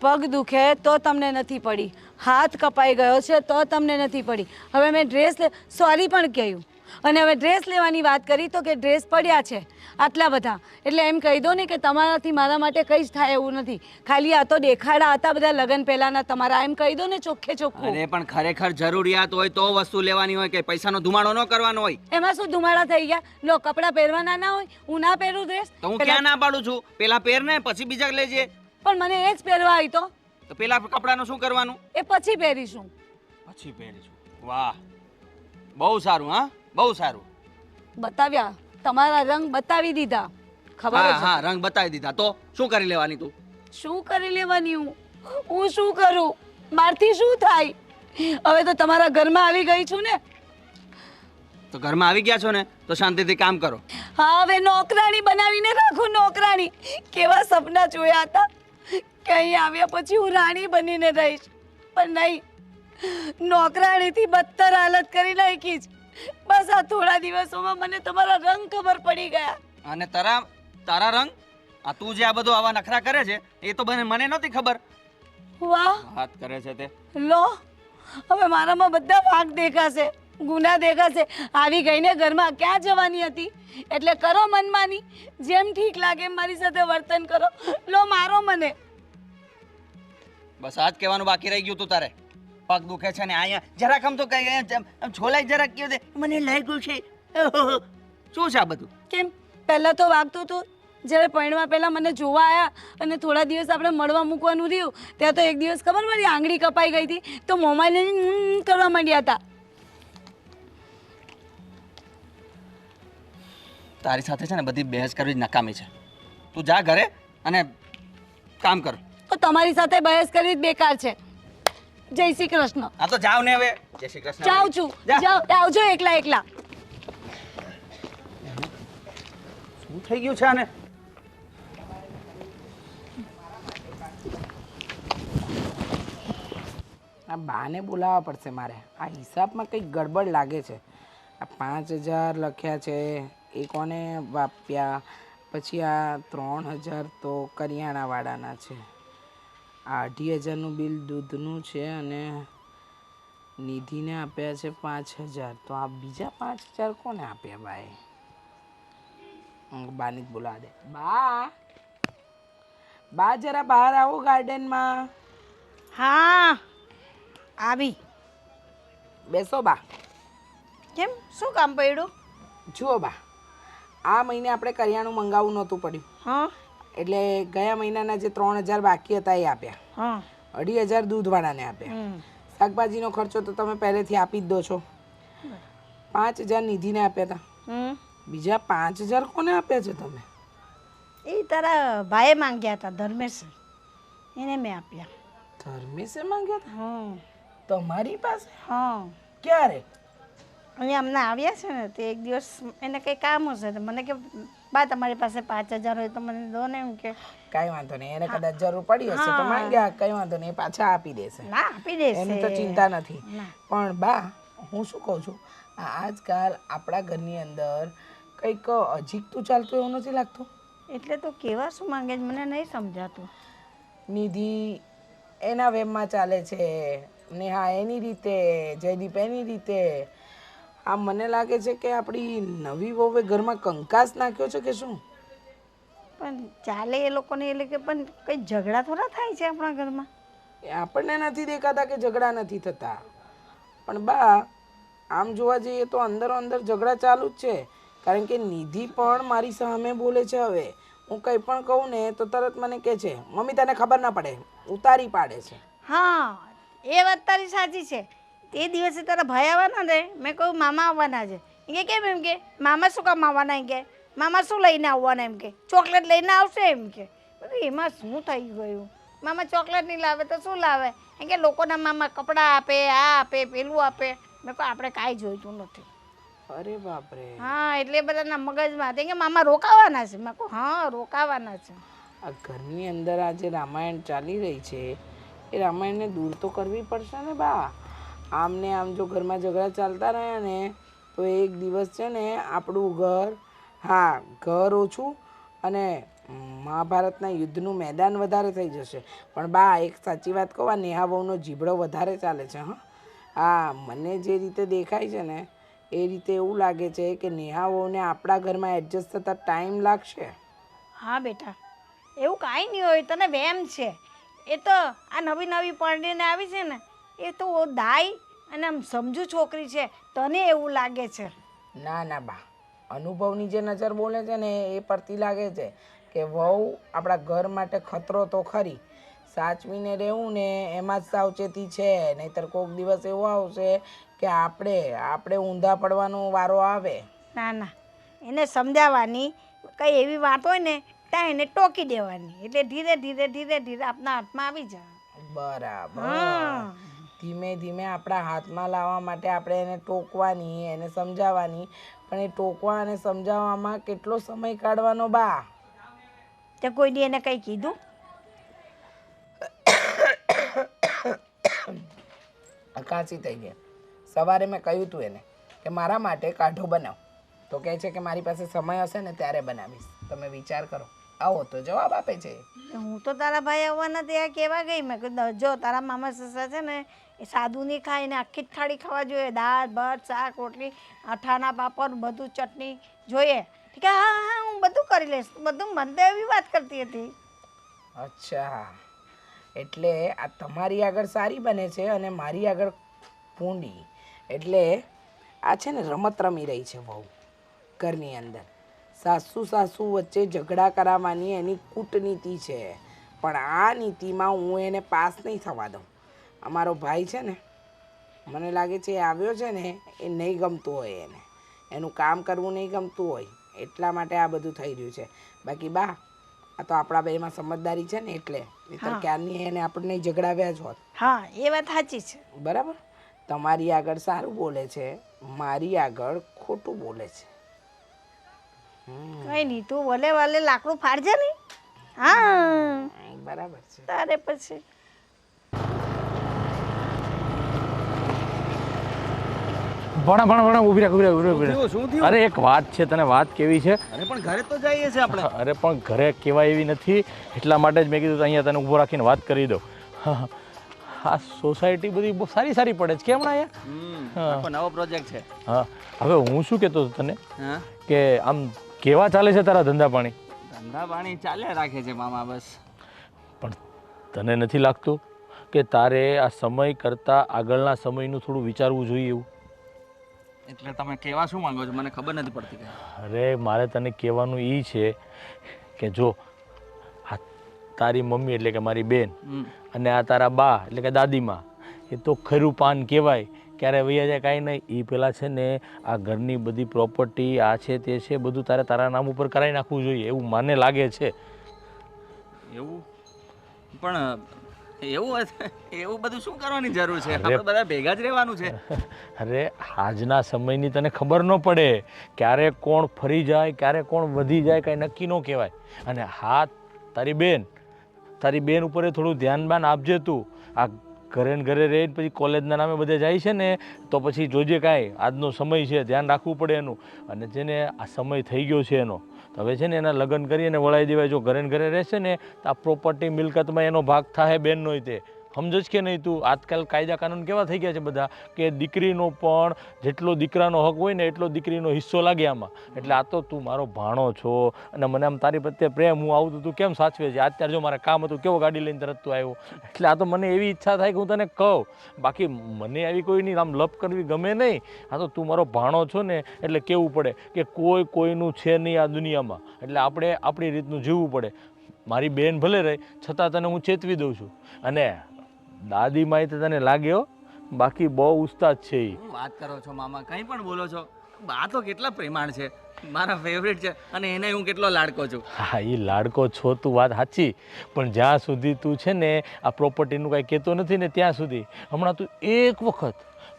પગ દુખે તો તમને નથી પડી, હાથ કપાઈ ગયો છે તો તમને નથી પડી. હવે મેં ડ્રેસ સોરી પણ કહ્યું, અને હવે ડ્રેસ લેવાની વાત કરી તો કે ડ્રેસ પડ્યા છે આટલા બધા. એટલે એમ કહી દો ને કે તમારાથી મારા માટે કંઈ જ થાય એવું નથી. ખાલી આ તો દેખાડા હતા બધા લગ્ન પહેલાના તમારા. એમ કહી દો ને ચોખ્ખે ચોખ્ખું. અરે પણ ખરેખર જરૂરિયાત હોય તો વસ્તુ લેવાની હોય, કે પૈસાનો ધુમાડો ન કરવાનો હોય. એમાં શું ધુમાડા થઈ ગયા? લો, કપડાં પહેરવાના ના હોય? હું ના પહેરું ડ્રેસ? તો હું ક્યાં ના પાડું છું? પેલા પહેર ને પછી બીજા લેજે. પણ મને એ જ પહેરવા આવી તો પેલા કપડાનું શું કરવાનું? એ પછી પહેરીશું. પછી પહેરીશું. વાહ, બહુ સારું. હા, બહુ સારું. બતાવ્યા, તમારા રંગ બતાવી દીધા. ખબર હા, રંગ બતાવી દીધા. તો શું કરી લેવાની તું? શું કરી લેવાની? હું શું કરું? મારથી શું થાય? હવે તો તમારા ઘરમાં આવી ગઈ છું ને. તો ઘરમાં આવી ગયા છો ને તો શાંતિથી કામ કરો. હા, હવે નોકરાણી બનાવીને રાખો. નોકરાણી કેવા સપના જોયા હતા કે અહીં આવ્યા પછી હું રાણી બનીને રહીશ, પણ નહીં, નોકરાણીથી બદતર હાલત કરી નાખી છે. બસ આ થોડા દિવસોમાં મને તમારા રંગ ખબર પડી ગયા. અને તારા રંગ? આ તું જે આ બધું આવા નખરા કરે છે એ તો મને નહોતી ખબર. વાહ, વાત કરે છે તે. લો, હવે મારામાં બધા વાંક દેખાશે. ગુના દેખાશે. આવી ગઈને ઘરમાં ક્યાં જવાની હતી? એટલે કરો મનમાની, જેમ ઠીક લાગે એમ મારી સાથે વર્તન કરો. લો મારો મને. બસ આ જ કહેવાનું બાકી રહી ગયું તું તારે. પગ દુખે છે ને અહીંયા જરાક આમ તો કઈ આમ છોલાઈ જરાક કહ્યું દે મને લાગ્યું છે. ઓહો, શું છે આ બધું? કેમ પહેલાં તો વાગતું હતું, જ્યારે પરણવા પહેલાં મને જોવા આવ્યા અને થોડા દિવસ આપણે મળવા મૂકવાનું રહ્યું ત્યાં તો એક દિવસ ખબર મારી આંગળી કપાઈ ગઈ હતી તો મોંમાં લઈને કરવા માંડ્યા હતા. તારી સાથે છે ને બધી બહેસ કરવી જ નકામી છે. તું જા ઘરે અને કામ કર. તો તમારી સાથે બહેસ કરવી જ બેકાર છે. જય શ્રી કૃષ્ણ. હા તો જાવ ને હવે. જય શ્રી કૃષ્ણ. જાઉં છું. જા. જાઓ, આવજો એકલા એકલા. શું થઈ ગયું છે આને? આ બાને બોલાવવા પડશે મારે. આ હિસાબમાં કંઈક ગડબડ લાગે છે. આ 5,000 લખ્યા છે એ કોને વાપ્યા, પછી આ 3,000 તો કરિયાણાવાળાના છે, આ 2,500નું બિલ દૂધનું છે અને નિધિને આપ્યા છે 5,000. તો આ બીજા 5,000 કોને આપ્યા બાએ? બાને જ બોલાવા દે. બા જરા બહાર આવો ગાર્ડનમાં. હા આવી. બેસો બા. કેમ શું કામ પડ્યું? જુઓ બા, આ મહિને આપણે કરિયાણું મંગાવવું નહોતું પડ્યું, હા એટલે ગયા મહિનાના જે 3,000 બાકી હતા એ આપ્યા, હા 2,500 દૂધવાળાને આપ્યા, શાકભાજીનો ખર્ચો તો તમે પહેલેથી આપી જ દો છો, 5,000 નિધિને આપ્યા હતા, બીજા 5,000 કોને આપ્યા છે તમે? એ તારા ભાઈએ માંગ્યા હતા ધર્મેશ, એને મેં આપ્યા. ધર્મેશે માંગ્યા હતા હા તમારી પાસે? હા ક્યારે? અહીંયા અમને આવ્યા છે ને તે એક દિવસ એને કંઈ કામ હશે તો મને કે બા તમારી પાસે 5,000 હોય તો મને દો ને એમ કે. કાંઈ વાંધો નહીં, એને કદાચ જરૂર પડી હશે તો માંગ્યા, કંઈ વાંધો નહીં, એ પાછા આપી દેશે, ના આપી દેશે એની તો ચિંતા નથી. ના. પણ બા હું શું કહું છું, આજકાલ આપણા ઘરની અંદર કંઈક અજીકતું ચાલતું એવું નથી લાગતું? એટલે તો કેવા શું માંગે છે મને નહીં સમજાતું. નિધિ એના વેમમાં ચાલે છે, નેહા એની રીતે, જયદીપ એની રીતે. આ મને લાગે છે કે આપણી નવી વહુએ ઘરમાં કંકાસ નાખ્યો છે કે શું? પણ ચાલે એ લોકોને એટલે કે પણ કંઈ ઝઘડા થોડા થાય છે આપણા ઘરમાં? એ આપણને નથી દેખાતા કે ઝઘડા નથી થતા, પણ બા આમ જોવા જઈએ તો અંદરો અંદર ઝઘડા ચાલુ જ છે. કારણ કે નિધિ પણ મારી સામે બોલે છે. હવે હું કંઈ પણ કહું ને તો તરત મને કહે છે મમ્મી તને ખબર ના પડે, ઉતારી પાડે છે. હા એ વાત તારી સાચી છે. તે દિવસે તારા ભાઈ આવવાના ને મેં કહ્યું મામા આવવાના છે, એ કે કેમ? એમ કે મામા શું કામ આવવાના? એમ કે મામા શું લઈને આવવાના? એમ કે ચોકલેટ લઈને આવશે. એમ કે એમાં શું થઈ ગયું? મામા ચોકલેટ નહીં લાવે તો શું લાવે? એમ કે લોકોના મામા કપડાં આપે, આ આપે, પેલું આપે. મેં કહું આપણે કાંઈ જોઈતું નથી. અરે બાપરે. હા એટલે બધાના મગજમાં કે મામા રોકાવાના છે. મેં કહું હા રોકાવાના છે. આ ઘરની અંદર આ જે રામાયણ ચાલી રહી છે એ રામાયણને દૂર તો કરવી પડશે ને બા. આમને આમ જો ઘરમાં ઝઘડા ચાલતા રહ્યા ને તો એક દિવસ છે ને આપણું ઘર, હા ઘર ઓછું અને મહાભારતના યુદ્ધનું મેદાન વધારે થઈ જશે. પણ બા એક સાચી વાત કહું, આ નેહા વહુનો જીબડો વધારે ચાલે છે. હા મને જે રીતે દેખાય છે ને એ રીતે એવું લાગે છે કે નેહા વહુને આપણા ઘરમાં એડજસ્ટ થતાં ટાઈમ લાગશે. હા બેટા એવું કાંઈ નહીં હોય, તને વહેમ છે. એ તો આ નવી નવી પરણીને આવી છે ને એ તો દાઈ અને આમ સમજુ છોકરી છે, તને એવું લાગે છે. ના ના બા, અનુભવની જે નજર બોલે છે ને એ પરથી લાગે છે કે વહુ આપણા ઘર માટે ખતરો તો ખરી, સાચવીને રહેવું ને એમાં જ સાવચેતી છે. નહીંતર કોઈક દિવસ એવો આવશે કે આપણે ઊંધા પડવાનો વારો આવે. ના ના એને સમજાવવાની, કંઈ એવી વાત હોય ને ત્યાં એને ટોકી દેવાની, એટલે ધીરે ધીરે ધીરે ધીરે આપણા હાથમાં આવી જાય. બરાબર. ધીમે ધીમે આપણા હાથમાં લાવવા માટે આપણે એને ટોકવાની, એને સમજાવવાની. પણ એ ટોકવા અને સમજાવવામાં કેટલો સમય કાઢવાનો બા? તે કોઈ દી એને કંઈ કીધું? અકાશી થઈ ગયા. સવારે મેં કહ્યું તું એને કે મારા માટે કાઢો બનાવ, તો કહે છે કે મારી પાસે સમય હશે ને ત્યારે બનાવીશ. તમે વિચાર કરો. આવો તો જવાબ આપે છે. હું તો તારા ભાઈ આવવાના ત્યાં કહેવા ગઈ મેં કીધું જો તારા મામા સસરા છે ને એ સાદું નહીં ખાય ને આખી જ થાળી ખાવા જોઈએ, દાળ ભાત શાક રોટલી અઠાના પાપડ બધું ચટણી જોઈએ. ઠીક છે, હા હા હું બધું કરી લઈશ. બધું મને તો એવી વાત કરતી હતી. અચ્છા, એટલે આ તમારી આગળ સારી બને છે અને મારી આગળ પૂંડી. એટલે આ છે ને રમત રમી રહી છે બહુ ઘરની અંદર. સાસુ વચ્ચે ઝઘડા કરાવવાની એની કૂટનીતિ છે, પણ આ નીતિમાં હું એને પાસ નહીં થવા દઉં. અમારો ભાઈ છે ને, મને લાગે છે એ આવ્યો છે ને એ નહીં ગમતું હોય એને, એનું કામ કરવું નહીં ગમતું હોય, એટલા માટે આ બધું થઈ રહ્યું છે. બાકી બા, આ તો આપણા બેમાં સમજદારી છે ને એટલે, નહીંતર ક્યારની એને આપણને ઝઘડાવ્યા જ હોત. હા એ વાત સાચી છે. બરાબર, તમારી આગળ સારું બોલે છે, મારી આગળ ખોટું બોલે છે. કઈ નહીં, તું વલે વાલે લાકડું ફાડજે નહીં. હા બરાબર છે. તારે પછી ભણા ઊભી રાખ. શું થયું? અરે એક વાત છે, તને વાત કેવી છે. અરે પણ ઘરે તો જઈએ છે આપણે. અરે પણ ઘરે કહેવાય એવી નથી, એટલા માટે જ મેં કીધું અહીંયા તને ઊભો રાખીને વાત કરી દઉં. આ સોસાયટી બધી બહુ સારી પડે છે કેમ અહીંયા? આખો નવો પ્રોજેક્ટ છે. હા, હવે હું શું કહેતો હતો તને હા, કે આમ કેવા ચાલે છે તારા ધંધા પાણી? ધંધા પાણી ચાલ્યા રાખે છે મામા બસ. પણ તને નથી લાગતું કે તારે આ સમય કરતાં આગળના સમયનું થોડું વિચારવું જોઈએ એવું? એટલે તમે કહેવા શું માંગો છો? મને ખબર નથી પડતી કઈ. અરે મારે તને કહેવાનું એ છે કે જો આ તારી મમ્મી એટલે કે મારી બેન અને આ તારા બા એટલે કે દાદીમાં, એ તો ખરું પાન કહેવાય. ક્યારે વૈયા જાય કાંઈ નહીં. એ પહેલાં છે ને આ ઘરની બધી પ્રોપર્ટી આ છે તે છે બધું તારા નામ ઉપર કરાવી નાખવું જોઈએ એવું મને લાગે છે. એવું પણ એવું બધું શું કરવાની જરૂર છે? આપણે બધા ભેગા જ રહેવાનું છે. અરે આજના સમયની તને ખબર ન પડે, ક્યારે કોણ ફરી જાય ક્યારે કોણ વધી જાય કાંઈ નક્કી ન કહેવાય. અને હા, તારી બેન ઉપર થોડું ધ્યાન આપજે તું. આ ઘરે ને ઘરે રહી પછી કોલેજના નામે બધે જાય છે ને તો પછી જોજે કાંઈ આજનો સમય છે, ધ્યાન રાખવું પડે એનું. અને જેને આ સમય થઈ ગયો છે એનો, તો હવે છે ને એના લગ્ન કરી અને વળાવી દેવાય. જો ઘરે ને ઘરે રહેશે ને તો આ પ્રોપર્ટી મિલકતમાં એનો ભાગ થાય બેનનો તે. સમજજ કે નહીં તું? આજકાલ કાયદા કાનૂન કેવા થઈ ગયા છે બધા કે દીકરીનો પણ જેટલો દીકરાનો હક હોય ને એટલો દીકરીનો હિસ્સો લાગે આમાં. એટલે આ તો તું મારો ભાણો છો અને મને આમ તારી પ્રત્યે પ્રેમ, હું આવું તો તું કેમ સાચવે છે? અત્યારે જો મારે કામ હતું કેવો ગાડી લઈને તરત તું આવ્યો. એટલે આ તો મને એવી ઈચ્છા થાય કે હું તને કહું. બાકી મને આવી કોઈની આમ લપ કરવી ગમે નહીં. આ તો તું મારો ભાણો છો ને એટલે કહેવું પડે કે કોઈનું છે નહીં આ દુનિયામાં. એટલે આપણે આપણી રીતનું જીવવું પડે. મારી બેન ભલે રહે છતાં તને હું ચેતવી દઉં છું. અને દાદીમાં તો તને લાગ્યો, બાકી બહુ ઉસ્તાદ છે એ. વાત કરો છો મામા, કંઈ પણ બોલો છો. બા તો કેટલા પ્રેમાળ છે, મારા ફેવરેટ છે અને એને હું કેટલો લાડકો છું. હા, એ લાડકો છો તું, વાત સાચી. પણ જ્યાં સુધી તું છે ને આ પ્રોપર્ટીનું કાંઈ કહેતો નથી ને ત્યાં સુધી હમણાં તું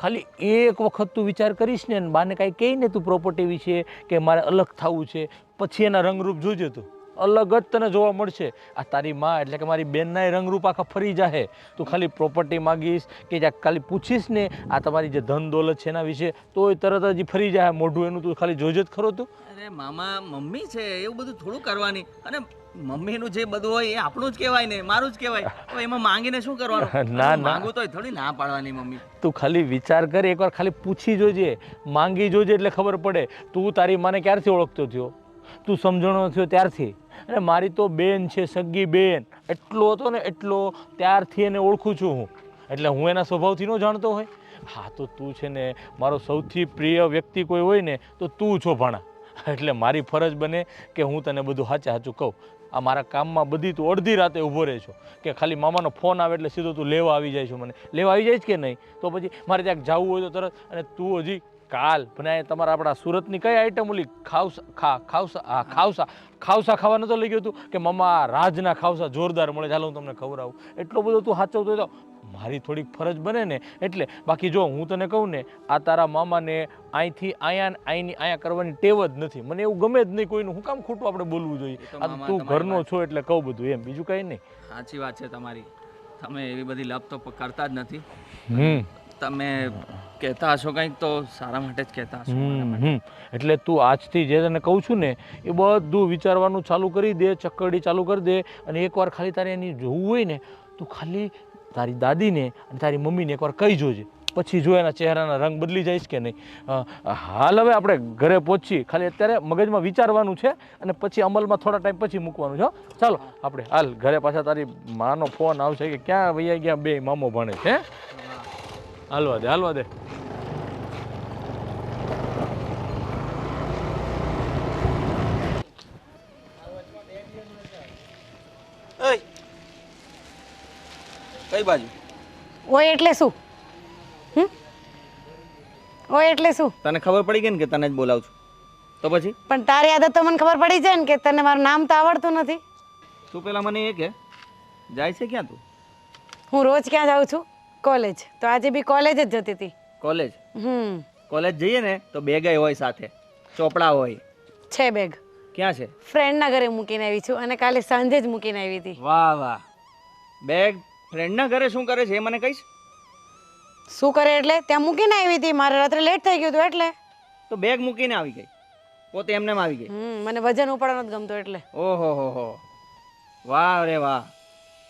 ખાલી એક વખત તું વિચાર કરીશ ને બાને કાંઈ કહી ને તું પ્રોપર્ટી વિશે કે મારે અલગ થવું છે, પછી એના રંગરૂપ જોજે તું. અલગ જ તને જોવા મળશે. આ તારી માં એટલે કે મારી બેનના રંગરૂપ આખા ફરી જાહે. તું ખાલી પ્રોપર્ટી માગીશ કે જ્યાં ખાલી પૂછીશ ને આ તમારી જે ધન દોલત છે એના વિશે, તો એ તરત જ ફરી જાય મોઢું એનું. તું ખાલી જોજે જ ખરો તું. અરે મામા, મમ્મી છે એવું બધું થોડું કરવાની. અને મમ્મીનું જે બધું હોય એ આપણું જ કહેવાય ને, મારું જ કહેવાય. તો એમાં માંગીને શું કરવાનું? ના માંગુ તો થોડી ના પાડવાની મમ્મી. તું ખાલી વિચાર કર, એકવાર ખાલી પૂછી જોજે, માંગી જોજે એટલે ખબર પડે. તું તારી માને ક્યારથી ઓળખતો થયો? તું સમજણો થયો ત્યારથી. અને મારી તો બેન છે, સગી બેન. એટલો હતો ને એટલો ત્યારથી એને ઓળખું છું હું. એટલે હું એના સ્વભાવથી ન જાણતો હોય? હા, તો તું છે ને મારો સૌથી પ્રિય વ્યક્તિ કોઈ હોય ને તો તું છો ભાણા. એટલે મારી ફરજ બને કે હું તને બધું સાચું કહું. આ મારા કામમાં બધી તું અડધી રાતે ઊભો રહે છો કે ખાલી મામાનો ફોન આવે એટલે સીધો તું લેવા આવી જાય છો. મને લેવા આવી જાય કે નહીં? તો પછી મારે ત્યાં જવું હોય તો તરત. અને તું હજી કાલ બનાય તમારા આપણા સુરતની કઈ આઈટમ ઓલી ખાવસા ખાવા નતો લઈ ગયો તું કે મમ્મા રાજના ખાવસા જોરદાર મળે, ચાલો હું તમને ખવડાવું. એટલો બધો તું સાચવતો હોય તો મારી થોડીક ફરજ બને ને એટલે. બાકી જો હું તને કહું ને, આ તારા મામાને અહીંથી અહીંયા કરવાની ટેવ જ નથી. મને એવું ગમે જ નહીં કોઈનું. હું કામ ખોટું આપણે બોલવું જોઈએ? આ તું ઘરનો છો એટલે કહું બધું એમ, બીજું કંઈ નહીં. સાચી વાત છે તમારી. તમે એવી બધી લપ તો કરતા જ નથી. તમે કહેતા હશો કંઈક તો સારા માટે જ કહેતા હશો મારા માટે. એટલે તું આજથી જે તને કહું છું ને એ બધું વિચારવાનું ચાલુ કરી દે, ચક્કરડી ચાલુ કરી દે. અને એકવાર ખાલી તારે એની જોવું હોય ને તું ખાલી તારી દાદીને અને તારી મમ્મીને એકવાર કહી જોજે. પછી જો એના ચહેરાના રંગ બદલી જઈશ કે નહીં. હાલ હવે આપણે ઘરે પહોંચીએ. ખાલી અત્યારે મગજમાં વિચારવાનું છે અને પછી અમલમાં થોડા ટાઈમ પછી મૂકવાનું છે હો. ચાલો આપણે હાલ ઘરે પાછા તારી માનો ફોન આવશે કે ક્યાં વૈયા ગયા બે મામો ભણે છે. હાલવા દે હાલવા દે. કઈ બાજુ? ઓય એટલે શું? ઓય એટલે શું? તને ખબર પડી ગઈ ને કે તને જ બોલાવું છું તો પછી? પણ તારી આદત તો મને ખબર પડી જાય ને કે તને મારું નામ તો આવડતું નથી. તું પેલા મને એ કે જાય છે ક્યાં તું? હું રોજ ક્યાં જાઉં છું? કોલેજ. તો આજે બી કોલેજ જ જતી હતી. કોલેજ? હમ કોલેજ જઈએ ને તો બેગ હોય સાથે, ચોપડા હોય. છે બેગ. ક્યાં છે? ફ્રેન્ડના ઘરે મૂકીને આવી છું અને કાલે સાંજે જ મૂકીને આવી હતી. વાહ વાહ. બેગ ફ્રેન્ડના ઘરે શું કરે છે એ મને કહીશ? શું કરે એટલે ત્યાં મૂકીને આવી હતી. મારે રાત્રે લેટ થઈ ગયું હતું એટલે. તો બેગ મૂકીને આવી ગઈ, પોતે એમને આવી ગઈ. મને વજન ઉપાડવાનું જ ગમતું એટલે. ઓહો હો હો, વાહ રે વાહ.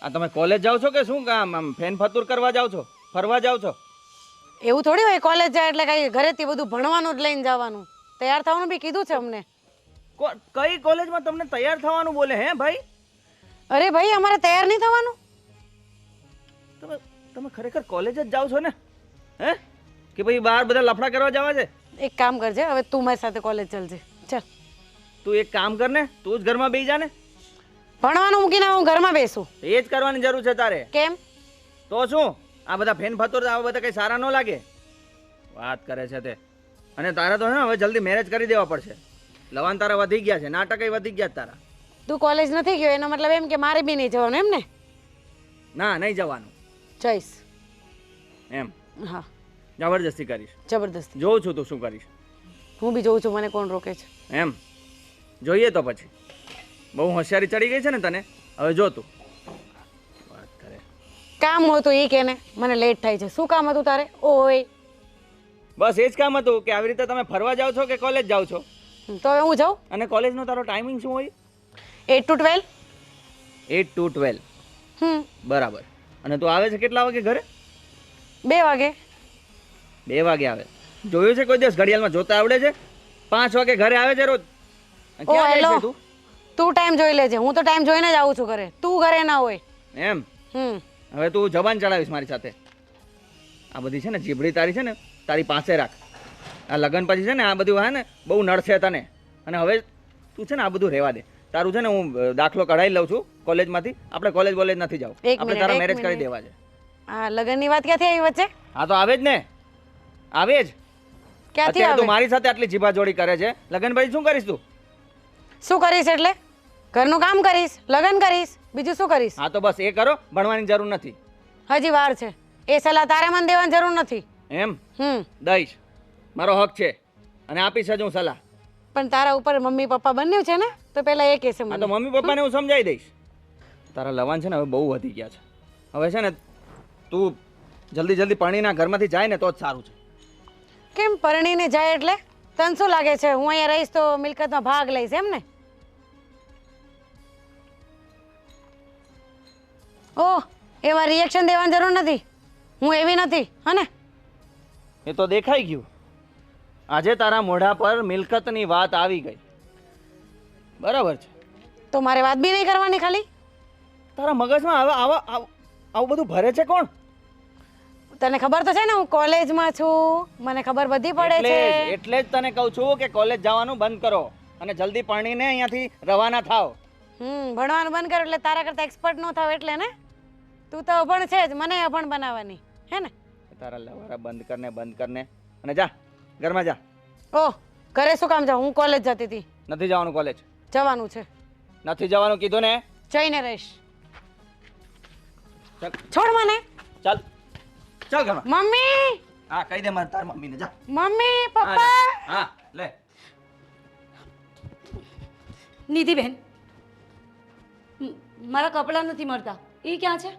આ તમે કોલેજ જાઓ છો કે શું કામ આમ ફેન ફતુર કરવા જાઓ છો, ફરવા જાઓ છો? એવું થોડી હોય કોલેજ જાય એટલે કઈ ઘરેથી બધું ભણવાનું જ લઈને જવાનું. તૈયાર થવાનું બી કીધું છે અમને. કઈ કોલેજમાં તમને તૈયાર થવાનું બોલે હે ભાઈ? અરે ભાઈ અમારે તૈયાર નહીં થવાનું. તમે ખરેખર કોલેજ જ જાઓ છો ને? હે કે ભાઈ બહાર બધા લફડા કરવા જવા છે? એક કામ કરજે, હવે તું મારી સાથે કોલેજ ચાલજે. ચાલ. તું એક કામ કર ને, તું જ ઘરમાં બેસી જા ને. ભણવાનું મૂકીને હું ઘરમાં બેસું? એ જ કરવાની જરૂર છે તારે. કેમ? તો શું આ બધા ફેન ફતુર આ બધા કઈ સારા ન લાગે? વાત કરે છે તે. અને તારે તો હવે જલ્દી મેરેજ કરી દેવા પડશે. લવાન તારા વધી ગયા છે, નાટક વધી ગયા તારા. તું કોલેજ નથી ગયો એનો મતલબ એમ કે મારે બી નહીં જવાનું એમ ને? ના નહીં જવાનું. જઈશ. એમ? હા. જબરજસ્તી કરીશ? જબરદસ્તી. જોઉં છું તું શું કરીશ. હું બી જોઉં છું, મને કોણ રોકે છે. એમ? જોઈએ તો પછી. બહુ હોશિયારી ચડી ગઈ છે ને તને. હવે જો તું વાત કરે. કામ હતું એ કે ને મને લેટ થાય છે. શું કામ હતું તારે? ઓય બસ એ જ કામ હતું કે આવી રીતે તમે ફરવા જાઓ છો કે કોલેજ જાઓ છો? તો હવે હું જાઉં. અને કોલેજનો તારો ટાઈમિંગ શું હોય? 8 to 12. 8 to 12. બરાબર. અને તું આવે છે કેટલા વાગે ઘરે? 2 વાગે. 2 વાગે આવે. જોયું છે કોઈ દિવસ ઘડિયાળમાં જોતા આવડે છે? 5 વાગે ઘરે આવે છે રોજ. ઓ હેલો, તું ટાઈમ જોઈ લેજે. હું તો ટાઈમ જોઈને જ આવું છું ઘરે. તું ઘરે ના હોય. એમ? હવે તું જબાન ચડાવીશ મારી સાથે. આ બધી છે ને જીભડી તારી છે ને તારી પાસે રાખ. આ લગ્ન પછી છે ને આ બધું હે ને બહુ નડશે તને. અને હવે તું છે ને આ બધું રહેવા દે. તારું છે ને હું દાખલો કઢાઈ લઉં છું કોલેજમાંથી. આપણે કોલેજ નથી જાવ. આપણે તારા મેરેજ કરી દેવા છે. આ લગ્નની વાત ક્યાંથી આવી વચ્ચે? હા તો આવે જ ને, આવે જ. ક્યાંથી તું આવે? મારી સાથે આટલી જીભા જોડી કરે છે. લગ્ન પછી શું કરીશ તું? શું કરીશ એટલે? ઘરનું કામ કરીશ, લગ્ન કરીશ, બીજું શું કરીશ? હા તો બસ એ કરો, ભણવાની જરૂર નથી. હજી વાર છે. એ સલાહ તારે મને દેવાની જરૂર નથી. એમ? દઈશ, મારો હક છે અને આપીશ જ હું સલાહ. પણ તારા ઉપર મમ્મી પપ્પા બન્યું છે ને, તો પેલા એ કહેશે હા મને. તો મમ્મી પપ્પાને હું સમજાવી દઈશ. તારા લવાન છે ને હવે બહુ વધી ગયા છે. હવે છે ને તું જલ્દી પરણીના ઘરમાંથી જાય ને તો જ સારું છે. કેમ પરણીને જાય એટલે? તને શું લાગે છે હું અહીંયા રહીશ તો મિલકતમાં ભાગ લઈશ એમ ને? ઓહ, એમાં રિએક્શન દેવાની જરૂર નથી. હું એવી નથી હને? એ તો દેખાઈ ગયું. આજે તારા મોઢા પર મિલકતની વાત આવી ગઈ. બરાબર છે. તો મારે વાત બી નહીં કરવાની ખાલી? તારા મગજમાં આવું બધું ભરે છે કોણ? તને ખબર તો છે ને હું કોલેજમાં છું, મને ખબર બધી પડે છે. એટલે જ તને કહું છું કે કોલેજ જવાનું બંધ કરો અને જલ્દી પરણીને અહીંયાથી રવાના થાવ. ભણવાનું બંધ કરો એટલે તારા કરતા એક્સપર્ટ ન થાવ એટલે ને? તું તો અભણ છે જ, મને અભણ બનાવવાની હે ને? તારા લવારા બંધ કરને અને જા ઘરમાં જા. ઓહ, ઘરે શું કામ જાઉં? હું કોલેજ જતી હતી. નથી જવાનું કોલેજ? જવાનું છે. નથી જવાનું કીધું ને? જઈને રહીશ. ચાલ છોડ મને. ચાલ ચાલ ઘરમાં. મમ્મી! હા કહી દે મારે તાર મમ્મીને. જા. મમ્મી, પપ્પા! હા લે. નિધિબેન, મારા કપડાં નથી મળતા. એ ક્યાં છે?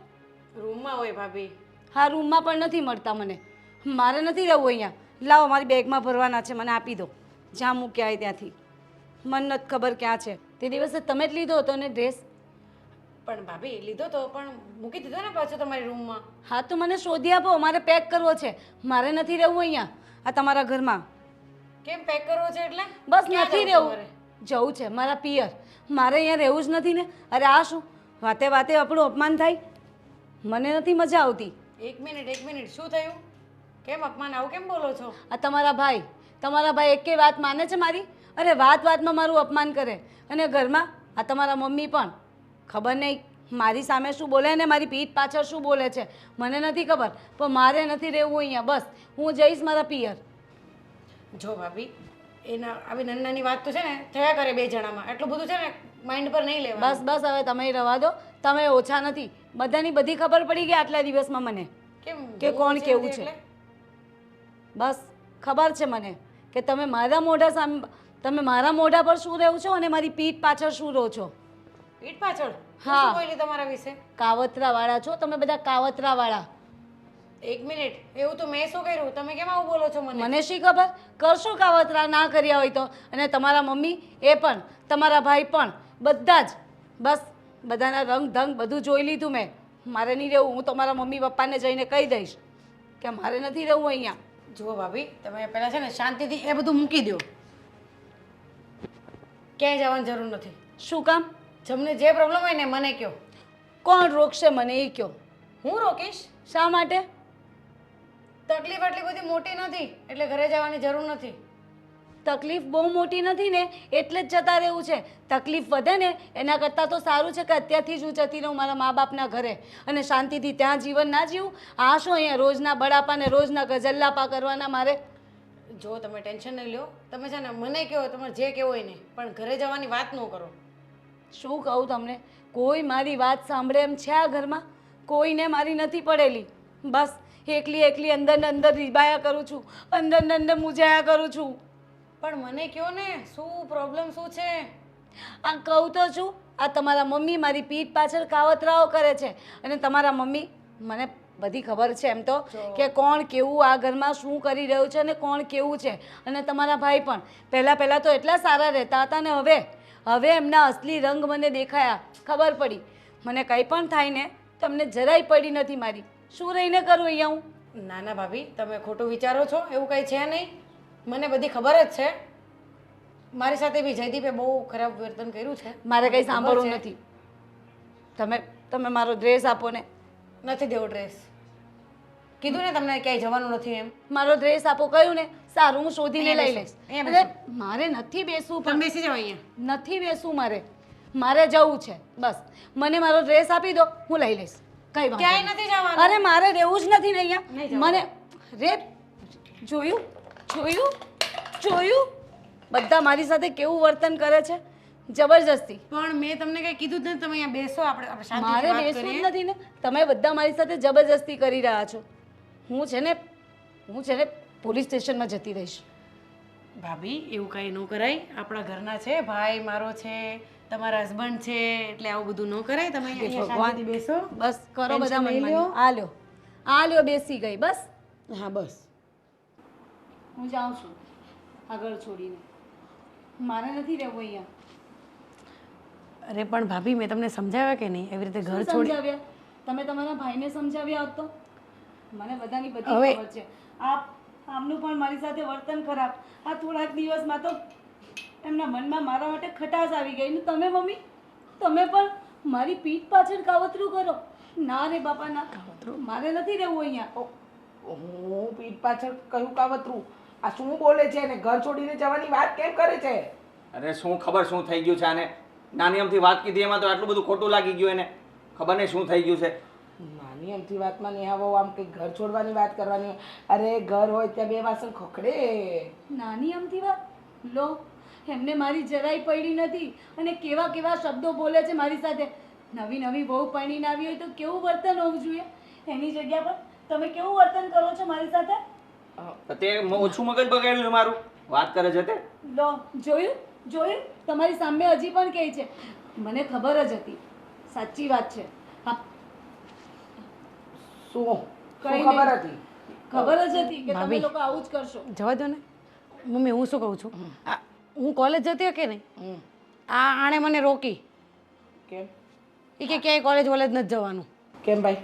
રૂમમાં હોય ભાભી. હા, રૂમમાં પણ નથી મળતા મને. મારે નથી રહેવું અહીંયા. લાવો મારી બેગમાં ભરવાના છે, મને આપી દો. જ્યાં મૂક્યા હોય ત્યાંથી. મને નથી ખબર ક્યાં છે. તે દિવસે તમે જ લીધો હતો ને ડ્રેસ. પણ ભાભી લીધો તો પણ મૂકી દીધો ને પાછો તમારી રૂમમાં. હા તો મને શોધી આપો, મારે પેક કરવો છે. મારે નથી રહેવું અહીંયા આ તમારા ઘરમાં. કેમ પેક કરવો છે એટલે? બસ ક્યાં નથી જવું રહેવું. તમારે? જવું છે મારા પિયર. મારે અહીંયા રહેવું જ નથી ને. અરે આ શું વાતે વાતે આપણું અપમાન થાય? મને નથી મજા આવતી. એક મિનિટ શું થયું? કેમ અપમાન આવું કેમ બોલો છો? આ તમારા ભાઈ એકે વાત માને છે મારી? અરે વાતમાં મારું અપમાન કરે. અને ઘરમાં આ તમારા મમ્મી પણ ખબર નહીં મારી સામે શું બોલે ને મારી પીઠ પાછળ શું બોલે છે મને નથી ખબર, પણ મારે નથી રહેવું અહીંયા. બસ હું જઈશ મારા પિયર. જો ભાભી, એના આવી નાની નાની વાત તો છે ને થયા કરે બે જણામાં. એટલું બધું છે ને માઇન્ડ પર નહીં લેવા. બસ હવે તમે રવા દો. તમે ઓછા નથી. બધાની બધી ખબર પડી ગઈ આટલા દિવસમાં મને કેમ કે કોણ કેવું છે. એટલે? બસ ખબર છે મને કે તમે મારા મોઢા સામે, તમે મારા મોઢા પર શું રહો છો અને મારી પીઠ પાછળ શું રહો છો. પીઠ પાછળ? હા. શું બોલી તમારા વિશે? કાવતરાવાળા છો તમે બધા, કાવતરાવાળા. એક મિનિટ, એવું તો મેં શું કર્યું? તમે કેમ આવું બોલો છો મને? મને શી ખબર? કરશો કાવતરા, ના કર્યા હોય તો. અને તમારા મમ્મી એ પણ, તમારા ભાઈ પણ, બધા જ. બસ બધાના રંગ ધંગ બધું જોઈ લીધું મેં. મારે નહીં રહેવું. હું તમારા મમ્મી પપ્પાને જઈને કહી દઈશ કે મારે નથી રહેવું અહીંયા. જુઓ ભાભી, તમે પહેલાં છે ને શાંતિથી એ બધું મૂકી દો. ક્યાંય જવાની જરૂર નથી. શું કામ? તમને જે પ્રોબ્લેમ હોય ને મને કહો. કોણ રોકશે મને એ કહો. હું રોકીશ. શા માટે? તકલીફ આટલી બધી મોટી નથી એટલે ઘરે જવાની જરૂર નથી. તકલીફ બહુ મોટી નથી ને એટલે જ જતા રહેવું છે. તકલીફ વધે ને એના કરતાં તો સારું છે કે અત્યારથી જ હું જતી રહું મારા મા બાપના ઘરે અને શાંતિથી ત્યાં જીવન ના જીવું. આ શું અહીંયા રોજના બડાપા ને રોજના ગજલ્લાપા કરવાના મારે? જો તમે ટેન્શન નહીં લો, તમે છે ને મને કહો, તમારે જે કહેવું હોય ને, પણ ઘરે જવાની વાત ન કરો. શું કહું તમને? કોઈ મારી વાત સાંભળે એમ છે આ ઘરમાં? કોઈને મારી નથી પડેલી. બસ એકલી અંદર ને અંદર રીબાયા કરું છું, અંદર ને અંદર મૂંઝાયા કરું છું. પણ મને કહો ને, શું પ્રોબ્લેમ શું છે? આ કહું તો છું, આ તમારા મમ્મી મારી પીઠ પાછળ કાવતરાઓ કરે છે. અને તમારા મમ્મી, મને બધી ખબર છે એમ તો કે કોણ કેવું આ ઘરમાં શું કરી રહ્યું છે અને કોણ કેવું છે. અને તમારા ભાઈ પણ પહેલાં તો એટલા સારા રહેતા હતા ને હવે એમના અસલી રંગ મને દેખાયા, ખબર પડી. મને કંઈ પણ થાય ને તમને જરાય પડી નથી મારી. શું રહીને કરું અહીંયા હું? ના ના ભાભી, તમે ખોટું વિચારો છો. એવું કંઈ છે નહીં. મને બધી ખબર જ છે. મારી સાથે બી જયદીપે બહુ ખરાબ વર્તન કર્યું છે. મારે કંઈ સાંભળવું નથી. તમે મારો ડ્રેસ આપો ને. નથી દેવો ડ્રેસ. કીધું ને તમને ક્યાંય જવાનું નથી એમ. મારો ડ્રેસ આપો કહ્યું ને. સારું, હું શોધીને લઈ લઈશ. અહીંયા અરે મારે નથી બેસવું. તમે બેસી જાઓ અહીંયા. નથી બેસવું મારે જવું છે. બસ મને મારો ડ્રેસ આપી દો, હું લઈ લઈશ. કઈ વાંધો ક્યાંય નહીં. નથી જવાનું. અરે મારે રહેવું જ નથી ને નહીં અહીંયા. જવાનું. મને જોયું બધા મારી સાથે કેવું વર્તન કરે છે, જબરજસ્તી. પણ મેં તમને કઈ કીધું જ નથી. તમે અહીંયા બેસો, આપણે શાંતિથી મારે વાત બેસવું જ કરીએ. નથી ને. તમે બધા મારી સાથે જબરજસ્તી કરી રહ્યા છો. હું છે ને પોલીસ સ્ટેશનમાં જતી રહીશ. ભાભી, એવું કાંઈ ન કરાય. આપણા ઘરના છે, ભાઈ મારો છે, તમારા હસબન્ડ છે, એટલે આવું બધું ન કરાય. તમે અહીંયા શાંતિથી બેસો. બસ કરો Tension બધા લઈ મનમાની. લ્યો. આ લ્યો બેસી ગઈ. બસ હા બસ. હું જાઉં છું આગળ છોડીને. મારે નથી રહેવું અહીંયા. અરે પણ ભાભી, મેં તમને સમજાવ્યા કે નહીં? એવી રીતે ઘર શું છોડી. સમજાવ્યા? તમે તમારા ભાઈને સમજાવ્યા હોત તો. મને બધાની બધી હવે- ખબર છે. આમનું પણ મારી સાથે વર્તન ખરાબ. આ થોડાક દિવસમાં તો એમના મનમાં મારા માટે ખટાશ આવી ગઈ ને તમે મમ્મી, તમે પણ મારી પીઠ પાછળ કાવતરું કરો. ના રે બાપા ના, મારે નથી રહેવું અહીંયા. હું પીઠ પાછળ કયું કાવતરું? આ શું બોલે છે ને ઘર છોડીને જવાની વાત કેમ કરે છે? અરે શું ખબર શું થઈ ગયું છે આને. નાની અમથી વાત કીધી એમાં તો આટલું બધું ખોટું લાગી ગયું એને. ખબર નહીં શું થઈ ગયું છે. નાની અમથી વાતમાં નહીં આવો, આમ કંઈક ઘર છોડવાની વાત કરવાની હોય. અરે ઘર હોય ત્યાં બે વાસણ ખોખડે. નાની અમથી વાત લો, એમને મારી જરાય પડી નથી. અને કેવા કેવા શબ્દો બોલે છે મારી સાથે. નવી બહુ પરણીને આવી હોય તો કેવું વર્તન હોવું જોઈએ. એની જગ્યા પર તમે કેવું વર્તન કરો છો મારી સાથે? તે ઓછું મગજ બગાડ્યું છે મારું. વાત કરે છે તે. લો જોયું તમારી સામે હજી પણ કહે છે. મને ખબર જ હતી, સાચી વાત છે. હા, શું કંઈ શું ખબર નહીં. હતી? ખબર જ હતી કે તમે ભાભી. લોકો આવું જ કરશો. જવા દો ને મમ્મી હું શું કહું છું હું કોલેજ જતી કે નહીં આણે મને રોકી કેમ એ કે ક્યાંય કોલેજ વોલેજ નથી જવાનું. કેમ ભાઈ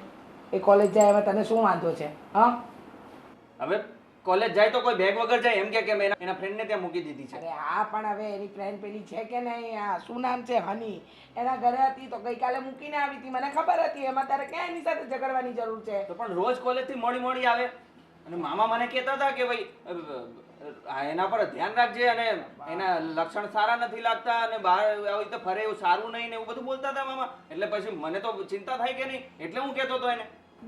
એ કોલેજ જાય એમાં તને શું વાંધો છે હા હવે કોલેજ જાય તો કોઈ બેગ વગર જાય એમ કે મેં એના ફ્રેન્ડને ત્યાં મૂકી દીધી છે. અરે હા પણ હવે એની ફ્રેન્ડ પેલી છે કે નહીં આ શું નામ છે હની એના ઘરે હતી તો ગઈકાલે મૂકીને આવી હતી મને ખબર હતી એમાં તારે ક્યાં એની સાથે ઝઘડવાની જરૂર છે તો પણ રોજ કોલેજથી મોડી મોડી આવે અને મામા મને કહેતા હતા કે ભાઈ એના પર ધ્યાન રાખજે અને એના લક્ષણ સારા નથી લાગતા અને બહાર આવી રીતે ફરે એવું સારું નહીં ને એવું બધું બોલતા હતા મામા. એટલે પછી મને તો ચિંતા થાય કે નહીં એટલે હું કહેતો હતો એને.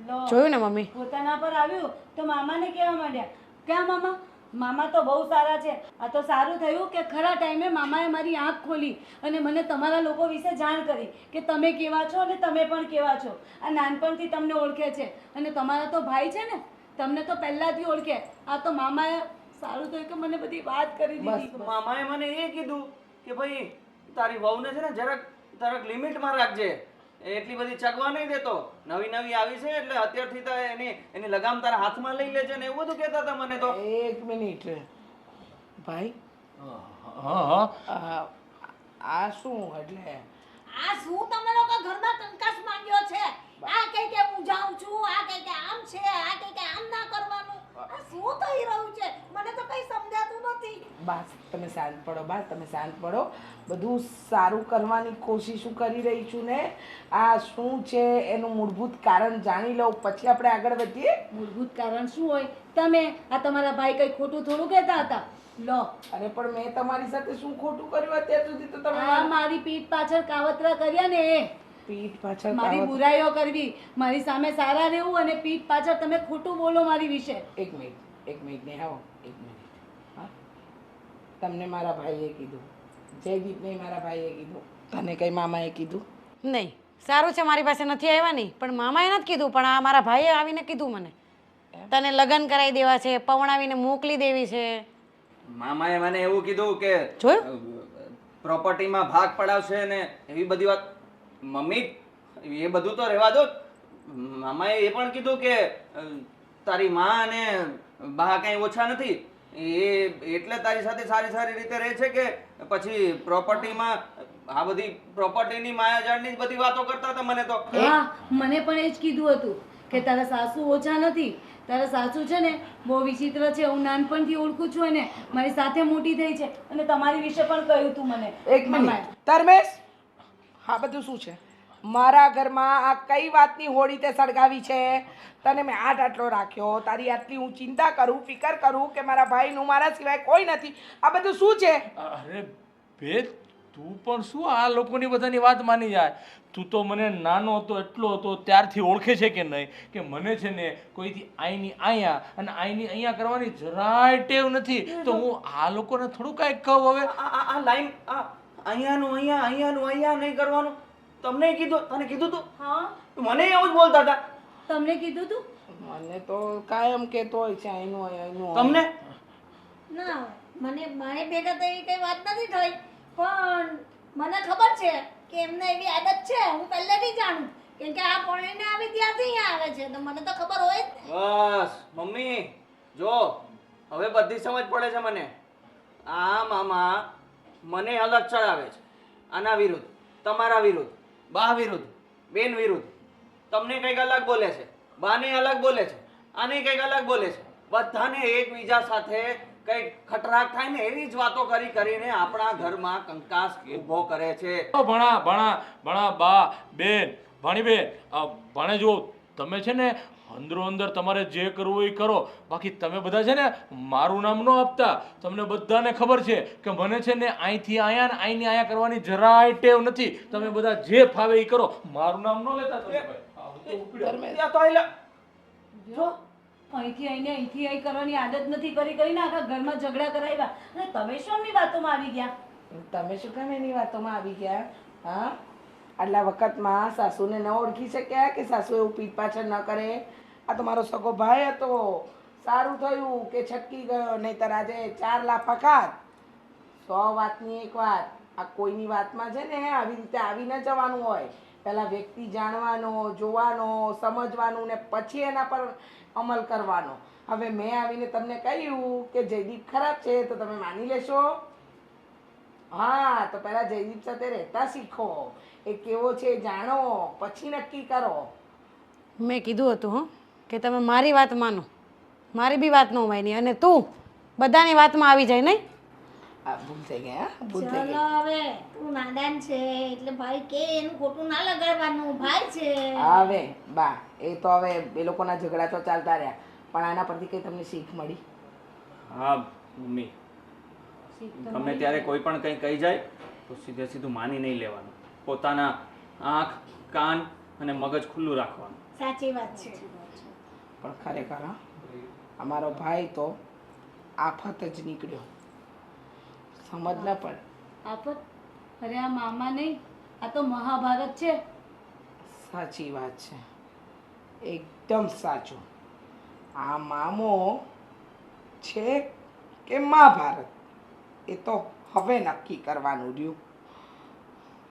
લો, જોયું ને મમ્મી પોતાના પર આવ્યું તો મામાને કહેવા માંડ્યા ક્યાં મામા મામા તો બહુ સારા છે. આ તો સારું થયું કે ખરા ટાઈમે મામાએ મારી આંખ ખોલી અને મને તમારા લોકો વિશે જાણ કરી કે તમે કેવા છો અને તમે પણ કેવા છો. આ નાનપણથી તમને ઓળખે છે અને તમારા તો ભાઈ છે ને તમને તો પહેલાથી ઓળખે. આ તો મામાએ સારું થયું કે મને બધી વાત કરી દીધી. મામાએ મને એ કીધું કે ભાઈ તારી વહુને છે ને જરાક લિમિટમાં રાખજે, એટલી બધી ચગવા નહીં દેતો, નવી નવી આવી છે એટલે અત્યારથી તો એની લગામ તારા હાથમાં લઈ લેજે ને એવું બધું કહેતા હતા મને તો. એક મિનિટ ભાઈ હા હા આ શું એટલે આ શું તમે લોકો ઘરમાં કંકાસ માંગ્યો છે? આ કહે કે હું જાઉં છું, આ કહે કે આમ છે, આ કહે કે આમ ના કરવાનું. આ શું થઈ રહ્યું છે? મને તો કઈ સમજાતું નથી. બસ તમે શાંત પડો, બસ તમે શાંત પડો. બધું સારું કરવાની કોશિશ કરી રહી છું ને. આ શું છે એનું મૂળભૂત કારણ જાણી લઉં પછી આપણે આગળ વધીએ. મૂળભૂત કારણ શું હોય? તમે આ તમારા ભાઈ કઈ ખોટું થોડું કહેતા હતા. લો અરે પણ મેં તમારી સાથે શું ખોટું કર્યું અત્યાર સુધી તો તમે આ મારી પીઠ પાછળ કાવતરા કર્યા ને એ પીઠ પાછળ મારી કાવત- બુરાઈઓ કરવી, મારી સામે સારા રહેવું અને પીઠ પાછળ તમે ખોટું બોલો મારી વિશે. એક મિનિટ ને આવો એક મિનિટ. હા તમને મારા ભાઈએ કીધું, જયદીપને મારા ભાઈએ કીધું, તને કઈ મામાએ કીધું? નહીં સારું છે મારી પાસે નથી આવ્યા નહીં પણ મામાએ નથી કીધું પણ આ મારા ભાઈએ આવીને કીધું મને તને લગ્ન કરાવી દેવા છે, પવણાવીને મોકલી દેવી છે. મામાએ મને એવું કીધું કે જોયું? પ્રોપર્ટીમાં ભાગ પડાવશે ને એવી બધી વાત. મમ્મી એ બધું તો રહેવા દો. મામાએ એ પણ કીધું કે તારી માં અને બા કઈ ઓછા નથી, એ એટલે તારી સાથે સારી સારી રીતે રહે છે કે પછી પ્રોપર્ટીમાં આ બધી પ્રોપર્ટીની માયાજાળની જ બધી વાતો કરતા હતા મને તો. હા મને પણ એ જ કીધું હતું કે તારા સાસુ ઓછા નથી. તારા સાસુ છે ને બહુ વિચિત્ર છે. હું નાનપણથી ઓળખું છું એને, મારી સાથે મોટી થઈ છે અને તમારી વિશે પણ કહ્યું તું મને. એક મિનિટ ધર્મેશ, હા બધું શું છે? મારા ઘરમાં આ કઈ વાતની હોળી તે સળગાવી છે? તને મેં આટલો રાખ્યો, તારી આટલી હું ચિંતા કરું, ફિકર કરું કે મારા ભાઈનું મારા સિવાય કોઈ નથી. આ બધું શું છે? અરે બે તું પણ શું આ લોકોની બધાની વાત માની જાય? તું તો મને નાનો હતો એટલો હતો ત્યારથી ઓળખે છે કે નહીં કે મને છે ને કોઈથી આઈની અહીંયા અને આઈની અહીંયા કરવાની જરાય ટેવ નથી. તો હું આ લોકોને થોડું કાંઈક કહું હવે? આ લાઈન અહીંયાનું અહીંયા નહીં કરવાનું તમને કીધું? તને કીધું તું? હા મને એવું જ બોલતા હતા. તમને કીધું તું? મને તો કાયમ કહેતો હોય છે અહીંનું હોય, અહીંનું હોય. તમને ના મને મારી ભેગા તો એવી કઈ વાત નથી થઈ પણ મને ખબર છે કે એમને એવી આદત છે. હું પહેલેથી જાણું કેમ કે આ પોણીને આવી ત્યાંથી અહીંયા આવે છે તો મને તો ખબર હોય જ ને. બસ મમ્મી જો હવે બધી સમજ પડે છે મને. આ મામા મને અલગ ચડાવે છે, આના વિરુદ્ધ, તમારા વિરુદ્ધ, બા વિરુદ્ધ, બેન વિરુદ્ધ. તમને કંઈક અલગ બોલે છે, બાને અલગ બોલે છે, આને કંઈક અલગ બોલે છે. બધાને એકબીજા સાથે કંઈક ખટરાક થાય ને એવી જ વાતો કરીને આપણા ઘરમાં કંકાસ ઊભો કરે છે. ભણા બા બેન ભાણી બેન ભાણે જો તમે છે ને અંદરો અંદર તમારે જે કરવું હોય એ કરો, બાકી તમે બધા છે ને મારું નામ ન આપતા. તમને બધાને ખબર છે કે મને છે ને અહીંથી અહીંયા ને અહીંની અહીંયા કરવાની જરાય ટેવ નથી. તમે બધા જે ફાવે એ કરો, મારું નામ ન લેતા તમે ભાઈ. ત્યાં તો આયલા. જો અહીંથી અહીં કરવાની આદત નથી કરીને આખા ઘરમાં ઝઘડા કરાવ્યા અને તમે શું એમની વાતોમાં આવી ગયા? તમે શું કામ એની વાતોમાં આવી ગયા? હા આટલા વખતમાં સાસુને ન ઓળખી શક્યા કે સાસુ એવું પીઠ પાછળ ન કરે? આ તો મારો સગો ભાઈ હતો, સારું થયું કે છટકી ગયો, નહીંતર આજે 4 લાફા ખાત. 100 વાતની એક વાત. આ કોઈની વાતમાં છે ને આવી રીતે આવી ન જવાનું હોય. પહેલાં વ્યક્તિ જાણવાનો, જોવાનો, સમજવાનું ને પછી એના પર અમલ કરવાનો. હવે મેં આવીને તમને કહ્યું કે જયદીપ ખરાબ છે તો તમે માની લેશો? હા, તો પહેલા જયદીપ સાથે રહેતા શીખો, એ કેવો છે એ જાણો, પછી નક્કી કરો. મેં કીધું હતું હં કે તમે મારી વાત માનો, મારી બી વાત ન માની, અને તું બધાની વાતમાં આવી જાય નહીં. આ ભૂલ થઈ ગઈ, હા ભૂલ થઈ ગઈ. ચલો હવે તું નાદાન છે એટલે ભાઈ કે એનું ખોટું ના લગાડવાનું, ભાઈ છે. હવે બા એ તો હવે એ લોકોના ઝઘડા તો ચાલતા રહ્યા, પણ આના પરથી કઈ તમને શીખ મળી? હા મમ્મી, ગમે ત્યારે કોઈ પણ કંઈ કહી જાય તો સીધે સીધું માની નહીં લેવાનું. પોતાના આંખ, કાન અને મગજ ખુલ્લું રાખવાનું. સાચી વાત છે. પણ ખરેખર હા, અમારો ભાઈ તો આફત જ નીકળ્યો, સમજ ન પડે. આફત? અરે આ મામા નહીં, આ તો મહાભારત છે. સાચી વાત છે, એકદમ સાચું. આ મામો છે કે મહાભારત, એ તો હવે નક્કી કરવાનું રહ્યું.